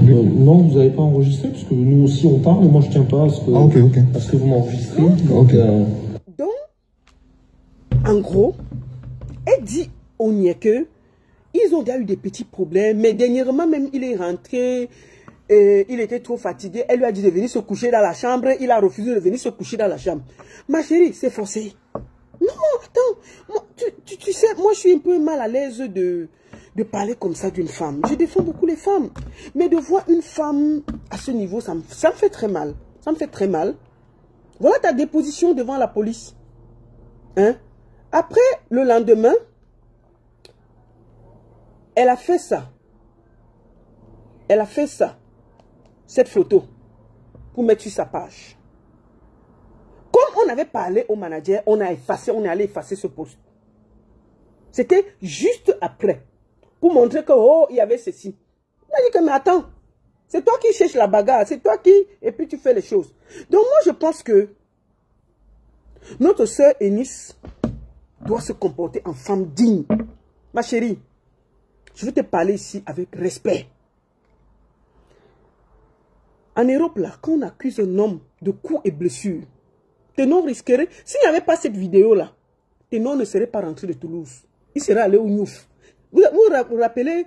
Non, vous n'avez pas enregistré, parce que nous aussi on parle, et moi je tiens pas à ce que, à ce que vous m'enregistrez. Donc, en gros, elle dit au Nieke, ils ont déjà eu des petits problèmes, mais dernièrement même, il est rentré, et il était trop fatigué. Elle lui a dit de venir se coucher dans la chambre, il a refusé de venir se coucher dans la chambre. Ma chérie, c'est forcé. Non, attends, moi, tu sais, moi je suis un peu mal à l'aise de parler comme ça d'une femme. Je défends beaucoup les femmes. Mais de voir une femme à ce niveau, ça me fait très mal. Ça me fait très mal. Voilà ta déposition devant la police. Hein? Après, le lendemain, elle a fait ça. Elle a fait ça. Cette photo. Pour mettre sur sa page. Comme on avait parlé au manager, on a effacé, on est allé effacer ce post. C'était juste après. Pour montrer que, oh, il y avait ceci. On a dit que, mais attends, c'est toi qui cherches la bagarre, c'est toi qui, et puis tu fais les choses. Donc moi, je pense que notre sœur Eunice doit se comporter en femme digne. Ma chérie, je vais te parler ici avec respect. En Europe, là, quand on accuse un homme de coups et blessures, Ténor risquerait, s'il n'y avait pas cette vidéo-là, Ténor ne serait pas rentré de Toulouse. Il serait allé au Niouf. Vous vous rappelez,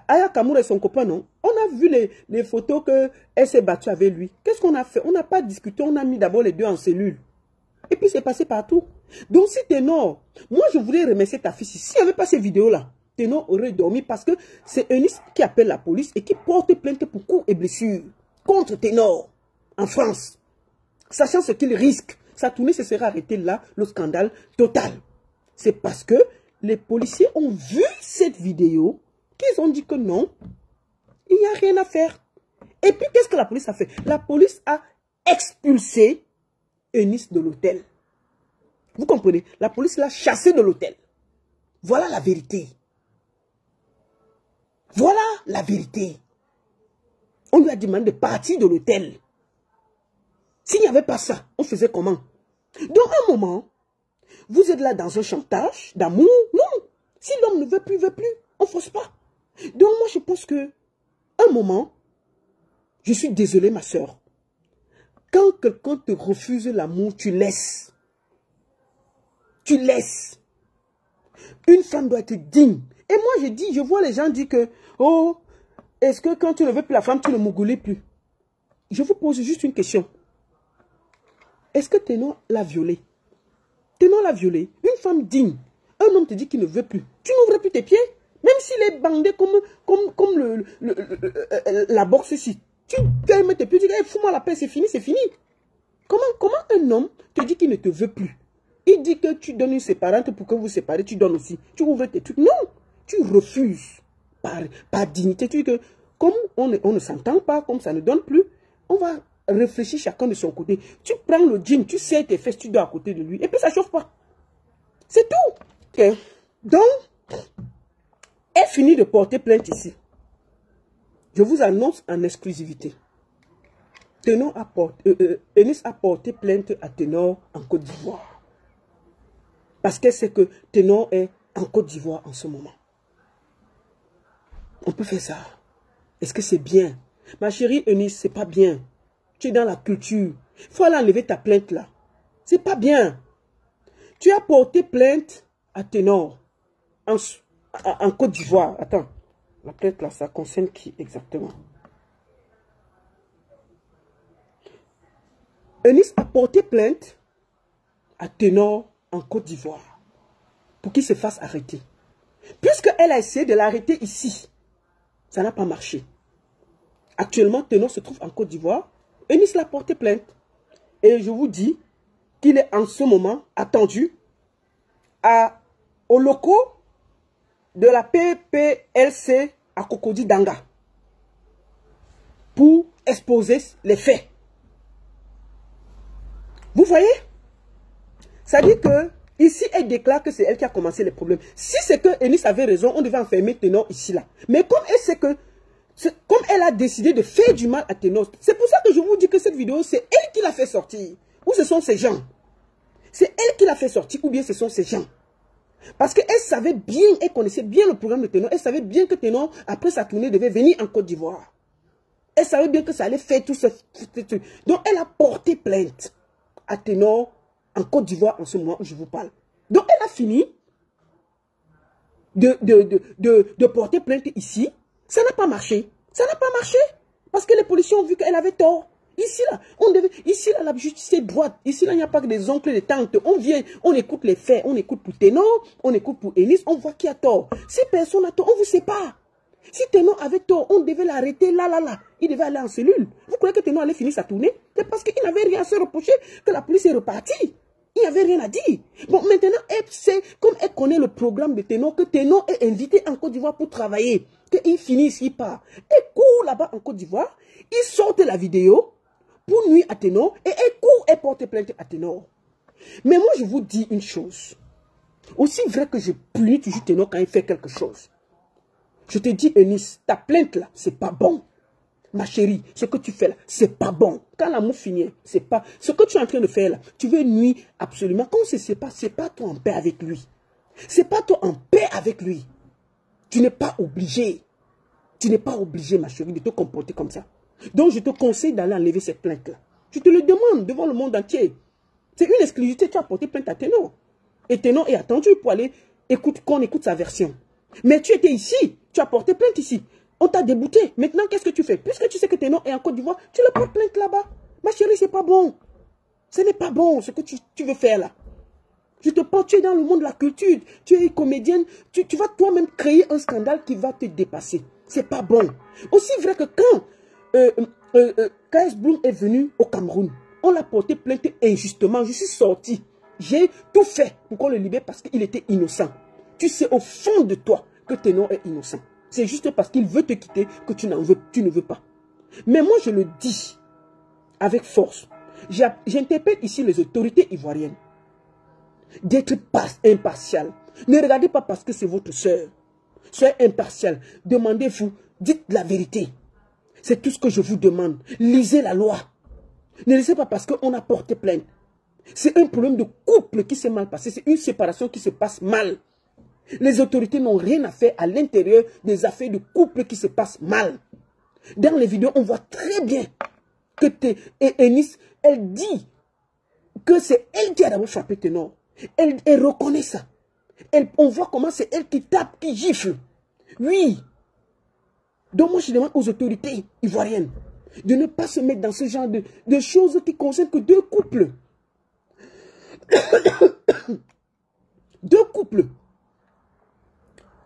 Aya Kamour et son copain, non? On a vu les photos qu'elle s'est battue avec lui. Qu'est-ce qu'on a fait? On n'a pas discuté, on a mis d'abord les deux en cellule. Et puis c'est passé partout. Donc si Ténor, moi je voulais remercier ta fille. S'il n'y avait pas ces vidéos-là, Ténor aurait dormi parce que c'est Eunice qui appelle la police et qui porte plainte pour coups et blessures contre Ténor en France. Sachant ce qu'il risque, sa tournée se serait arrêtée là, le scandale total. C'est parce que les policiers ont vu cette vidéo qu'ils ont dit que non, il n'y a rien à faire. Et puis, qu'est-ce que la police a fait? La police a expulsé Eunice de l'hôtel. Vous comprenez? La police l'a chassé de l'hôtel. Voilà la vérité. Voilà la vérité. On lui a demandé de partir de l'hôtel. S'il n'y avait pas ça, on faisait comment? Donc, à un moment, vous êtes là dans un chantage d'amour? Non. Si l'homme ne veut plus, on ne force pas. Donc, moi, je pense que, un moment, je suis désolée, ma soeur. Quand quelqu'un te refuse l'amour, tu laisses. Tu laisses. Une femme doit être digne. Et moi, je dis, je vois les gens dire que, oh, est-ce que quand tu ne veux plus la femme, tu ne m'ougoules plus? Je vous pose juste une question. Est-ce que Ténor l'a violée? Ténor l'a violée. Une femme digne. Un homme te dit qu'il ne veut plus. Tu n'ouvres plus tes pieds. Même s'il est bandé comme la boxe ici. Tu fermes tes pieds. Tu dis, hey, fous-moi la paix, c'est fini, c'est fini. Comment un homme te dit qu'il ne te veut plus? Il dit que tu donnes une séparante pour que vous séparez, tu donnes aussi. Tu ouvres tes trucs. Non, tu refuses. Par dignité. Tu dis que comme on ne s'entend pas, comme ça ne donne plus, on va réfléchir chacun de son côté. Tu prends le jean, tu serres tes fesses, tu dors à côté de lui. Et puis ça ne chauffe pas. C'est tout. Okay. Donc, elle finit de porter plainte ici. Je vous annonce en exclusivité. Eunice a porté plainte à Ténor en Côte d'Ivoire. Parce qu'elle sait que Ténor est en Côte d'Ivoire en ce moment. On peut faire ça. Est-ce que c'est bien? Ma chérie Eunice, c'est pas bien. Tu es dans la culture. Il faut aller enlever ta plainte là. C'est pas bien. Tu as porté plainte à Ténor en Côte d'Ivoire. Attends. La plainte là, ça concerne qui exactement? Eunice a porté plainte à Ténor en Côte d'Ivoire pour qu'il se fasse arrêter. Puisqu'elle a essayé de l'arrêter ici, ça n'a pas marché. Actuellement, Ténor se trouve en Côte d'Ivoire. Eunice l'a porté plainte. Et je vous dis qu'il est en ce moment attendu aux locaux de la PPLC à Cocody Danga pour exposer les faits. Vous voyez? Ça dit que ici, elle déclare que c'est elle qui a commencé les problèmes. Si c'est que Eunice avait raison, on devait enfermer Ténor ici, là. Mais comme elle sait que Comme elle a décidé de faire du mal à Ténor. C'est pour ça que je vous dis que cette vidéo, c'est elle qui l'a fait sortir. Ou ce sont ces gens. C'est elle qui l'a fait sortir ou bien ce sont ces gens. Parce qu'elle savait bien, elle connaissait bien le programme de Ténor. Elle savait bien que Ténor, après sa tournée, devait venir en Côte d'Ivoire. Elle savait bien que ça allait faire tout ce truc. Donc, elle a porté plainte à Ténor en Côte d'Ivoire en ce moment où je vous parle. Donc, elle a fini de porter plainte ici. Ça n'a pas marché. Ça n'a pas marché. Parce que les policiers ont vu qu'elle avait tort. Ici, là, la justice est droite. Ici, là, il n'y a pas que des oncles et des tantes. On vient, on écoute les faits. On écoute pour Ténor, on écoute pour Enis. On voit qui a tort. Si personne n'a tort, on vous sépare. Si Ténor avait tort, on devait l'arrêter là. Il devait aller en cellule. Vous croyez que Ténor allait finir sa tournée? C'est parce qu'il n'avait rien à se reprocher que la police est repartie. Il n'y avait rien à dire. Bon, maintenant, elle sait, comme elle connaît le programme de Ténor, que Ténor est invité en Côte d'Ivoire pour travailler. Qu'il finisse, il part. Elle court là-bas en Côte d'Ivoire. Il sortent la vidéo pour nuire à Ténor. Et elle court et porte plainte à Ténor. Mais moi, je vous dis une chose. Aussi vrai que je punis toujours Ténor quand il fait quelque chose. Je te dis, Eunice, ta plainte là, c'est pas bon. Ma chérie, ce que tu fais là, c'est pas bon. Quand l'amour finit, c'est pas... Ce que tu es en train de faire là, tu veux nuire absolument. Quand on se sépare, c'est pas toi en paix avec lui. C'est pas toi en paix avec lui. Tu n'es pas obligé. Tu n'es pas obligé, ma chérie, de te comporter comme ça. Donc, je te conseille d'aller enlever cette plainte là. Je te le demande devant le monde entier. C'est une exclusivité. Tu as porté plainte à Ténor. Et Ténor est attendu pour aller qu'on écoute sa version. Mais tu étais ici. Tu as porté plainte ici. On t'a débouté. Maintenant, qu'est-ce que tu fais? Puisque tu sais que Ténor est en Côte d'Ivoire, tu le portes plainte là-bas. Ma chérie, c'est pas bon. Ce n'est pas bon ce que tu veux faire là. Je te porte, tu es dans le monde de la culture. Tu es comédienne. Tu vas toi-même créer un scandale qui va te dépasser. C'est pas bon. Aussi vrai que quand KS Bloom est venu au Cameroun, on l'a porté plainte injustement. Je suis sorti. J'ai tout fait pour qu'on le libère parce qu'il était innocent. Tu sais au fond de toi que Ténor est innocent. C'est juste parce qu'il veut te quitter que tu ne veux pas. Mais moi, je le dis avec force. J'interpelle ici les autorités ivoiriennes d'être impartiales. Ne regardez pas parce que c'est votre soeur. Soyez impartial. Demandez-vous, dites la vérité. C'est tout ce que je vous demande. Lisez la loi. Ne laissez pas parce qu'on a porté plainte. C'est un problème de couple qui s'est mal passé. C'est une séparation qui se passe mal. Les autorités n'ont rien à faire à l'intérieur des affaires de couple qui se passent mal. Dans les vidéos, on voit très bien que Eunice, elle dit que c'est elle qui a d'abord frappé Ténor. Elle reconnaît ça. On voit comment c'est elle qui tape, qui gifle. Oui. Donc moi, je demande aux autorités ivoiriennes de ne pas se mettre dans ce genre de choses qui concernent que deux couples. Deux couples.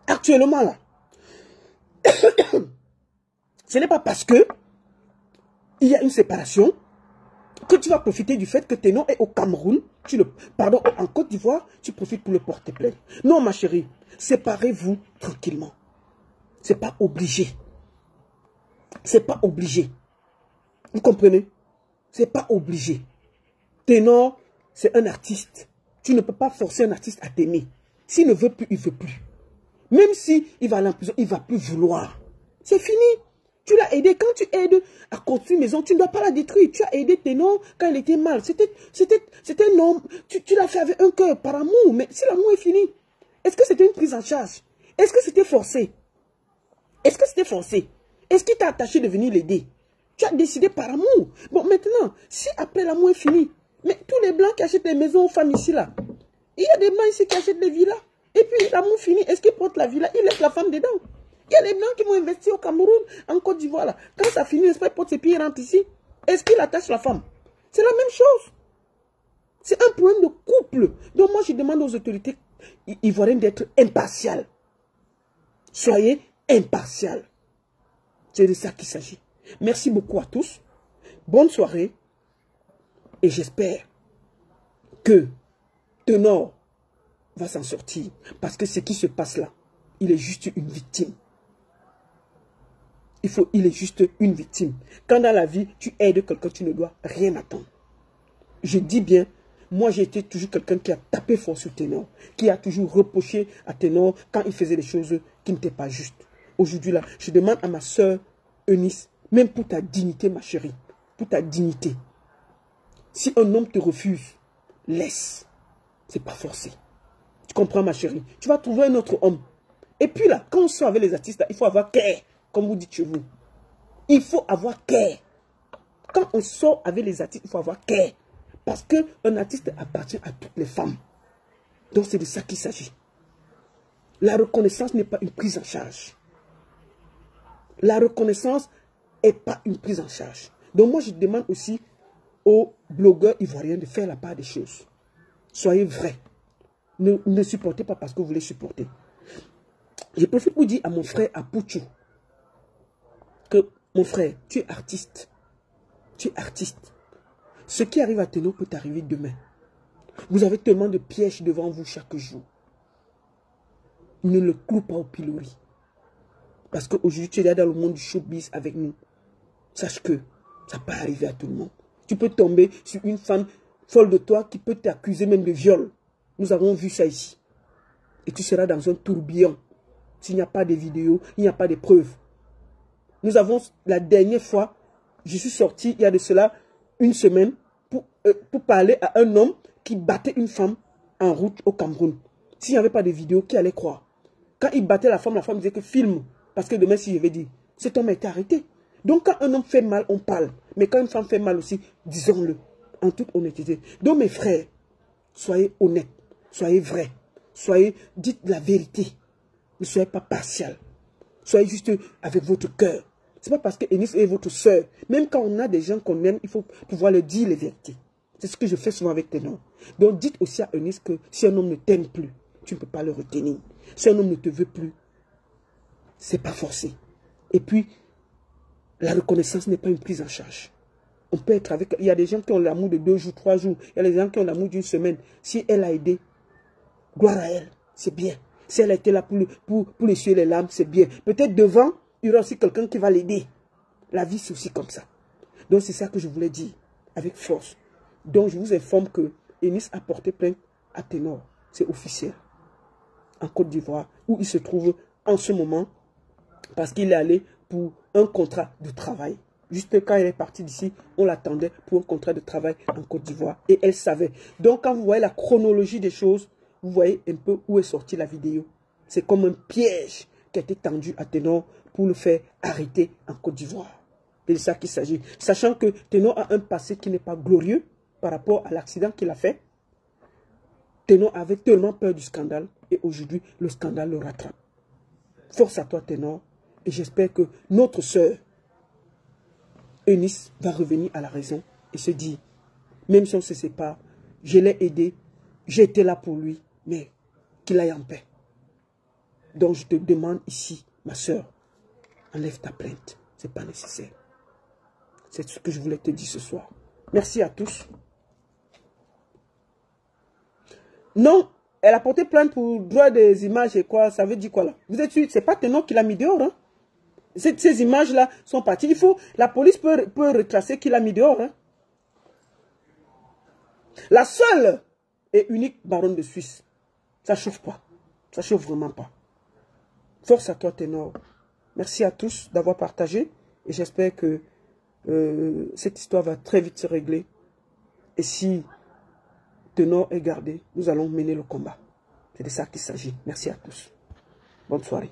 Actuellement, là, ce n'est pas parce que il y a une séparation que tu vas profiter du fait que Ténor est au Cameroun, en Côte d'Ivoire, tu profites pour le porter plainte. Non, ma chérie, séparez-vous tranquillement. C'est pas obligé. C'est pas obligé. Vous comprenez? C'est pas obligé. Ténor, c'est un artiste. Tu ne peux pas forcer un artiste à t'aimer. S'il ne veut plus, il ne veut plus. Même si il va aller en prison, il ne va plus vouloir. C'est fini. Tu l'as aidé. Quand tu aides à construire une maison, tu ne dois pas la détruire. Tu as aidé Ténor quand il était mal. C'était un homme. Tu l'as fait avec un cœur, par amour. Mais si l'amour est fini, est-ce que c'était une prise en charge? Est-ce que c'était forcé? Est-ce que c'était forcé? Est-ce qu'il t'a attaché de venir l'aider? Tu as décidé par amour. Bon, maintenant, si après l'amour est fini, mais tous les blancs qui achètent les maisons aux femmes ici, là, il y a des blancs ici qui achètent des villas. Et puis l'amour fini, est-ce qu'il porte la villa? Il laisse la femme dedans. Il y a des blancs qui vont investir au Cameroun, en Côte d'Ivoire, là. Quand ça finit, n'est-ce pas, il porte ses pieds et rentre ici. Est-ce qu'il attache la femme? C'est la même chose. C'est un problème de couple. Donc moi, je demande aux autorités ivoiriennes d'être impartiales. Soyez impartiales. C'est de ça qu'il s'agit. Merci beaucoup à tous. Bonne soirée. Et j'espère que Ténor va s'en sortir. Parce que ce qui se passe là, il est juste une victime. Il est juste une victime. Quand dans la vie, tu aides quelqu'un, tu ne dois rien attendre. Je dis bien, moi j'ai été toujours quelqu'un qui a tapé fort sur Ténor, qui a toujours reproché à Ténor quand il faisait des choses qui n'étaient pas justes. Aujourd'hui là, je demande à ma soeur Eunice, même pour ta dignité, ma chérie, pour ta dignité. Si un homme te refuse, laisse. C'est pas forcé. Tu comprends, ma chérie? Tu vas trouver un autre homme. Et puis là, quand on sort avec les artistes, là, il faut avoir cœur, comme vous dites chez vous. Il faut avoir cœur. Quand on sort avec les artistes, il faut avoir cœur. Parce qu'un artiste appartient à toutes les femmes. Donc c'est de ça qu'il s'agit. La reconnaissance n'est pas une prise en charge. La reconnaissance n'est pas une prise en charge. Donc moi, je demande aussi aux blogueurs ivoiriens de faire la part des choses. Soyez vrais. Ne supportez pas parce que vous voulez supporter. Je profite pour dire à mon frère, à Pouchou, que mon frère, tu es artiste. Tu es artiste. Ce qui arrive à Teno peut t'arriver demain. Vous avez tellement de pièges devant vous chaque jour. Ne le cloue pas au pilori. Parce qu'aujourd'hui, tu es là dans le monde du showbiz avec nous. Sache que ça peut arriver à tout le monde. Tu peux tomber sur une femme folle de toi qui peut t'accuser même de viol. Nous avons vu ça ici. Et tu seras dans un tourbillon. S'il n'y a pas de vidéos, il n'y a pas de preuves. Nous avons, la dernière fois, je suis sorti, il y a de cela une semaine, pour parler à un homme qui battait une femme en route au Cameroun. S'il n'y avait pas de vidéos, qui allait croire? Quand il battait la femme disait que filme. Parce que demain, si je vais dire, cet homme a été arrêté. Donc, quand un homme fait mal, on parle. Mais quand une femme fait mal aussi, disons-le. En toute honnêteté. Donc, mes frères, soyez honnêtes. Soyez vrais. Dites la vérité. Ne soyez pas partial. Soyez juste avec votre cœur. Ce n'est pas parce que Eunice est votre soeur. Même quand on a des gens qu'on aime, il faut pouvoir leur dire les vérités. C'est ce que je fais souvent avec Teno. Donc, dites aussi à Eunice que si un homme ne t'aime plus, tu ne peux pas le retenir. Si un homme ne te veut plus, c'est pas forcé. Et puis, la reconnaissance n'est pas une prise en charge. On peut être avec... Il y a des gens qui ont l'amour de 2 jours, 3 jours. Il y a des gens qui ont l'amour d'une semaine. Si elle a aidé, gloire à elle, c'est bien. Si elle a été là pour essuyer les larmes, c'est bien. Peut-être devant, il y aura aussi quelqu'un qui va l'aider. La vie, c'est aussi comme ça. Donc, c'est ça que je voulais dire, avec force. Donc, je vous informe que Eunice a porté plainte à Ténor. C'est officiel. En Côte d'Ivoire, où il se trouve en ce moment, parce qu'il est allé pour un contrat de travail. Juste quand elle est partie d'ici, on l'attendait pour un contrat de travail en Côte d'Ivoire. Et elle savait. Donc, quand vous voyez la chronologie des choses, vous voyez un peu où est sortie la vidéo. C'est comme un piège qui a été tendu à Ténor pour le faire arrêter en Côte d'Ivoire. C'est de ça qu'il s'agit. Sachant que Ténor a un passé qui n'est pas glorieux par rapport à l'accident qu'il a fait. Ténor avait tellement peur du scandale et aujourd'hui, le scandale le rattrape. Force à toi, Ténor. Et j'espère que notre sœur, Eunice, va revenir à la raison et se dire, même si on se sépare, je l'ai aidé, j'ai été là pour lui, mais qu'il aille en paix. Donc je te demande ici, ma sœur, enlève ta plainte. Ce n'est pas nécessaire. C'est ce que je voulais te dire ce soir. Merci à tous. Non, elle a porté plainte pour droit des images et quoi, ça veut dire quoi là? Vous êtes sûr, c'est pas Ténor qui l'a mis dehors, hein? Ces images-là sont parties. La police peut retracer qui l'a mis dehors, hein? La seule et unique baronne de Suisse. Ça chauffe pas. Ça chauffe vraiment pas. Force à toi, Ténor. Merci à tous d'avoir partagé. Et j'espère que cette histoire va très vite se régler. Et si Ténor est gardé, nous allons mener le combat. C'est de ça qu'il s'agit. Merci à tous. Bonne soirée.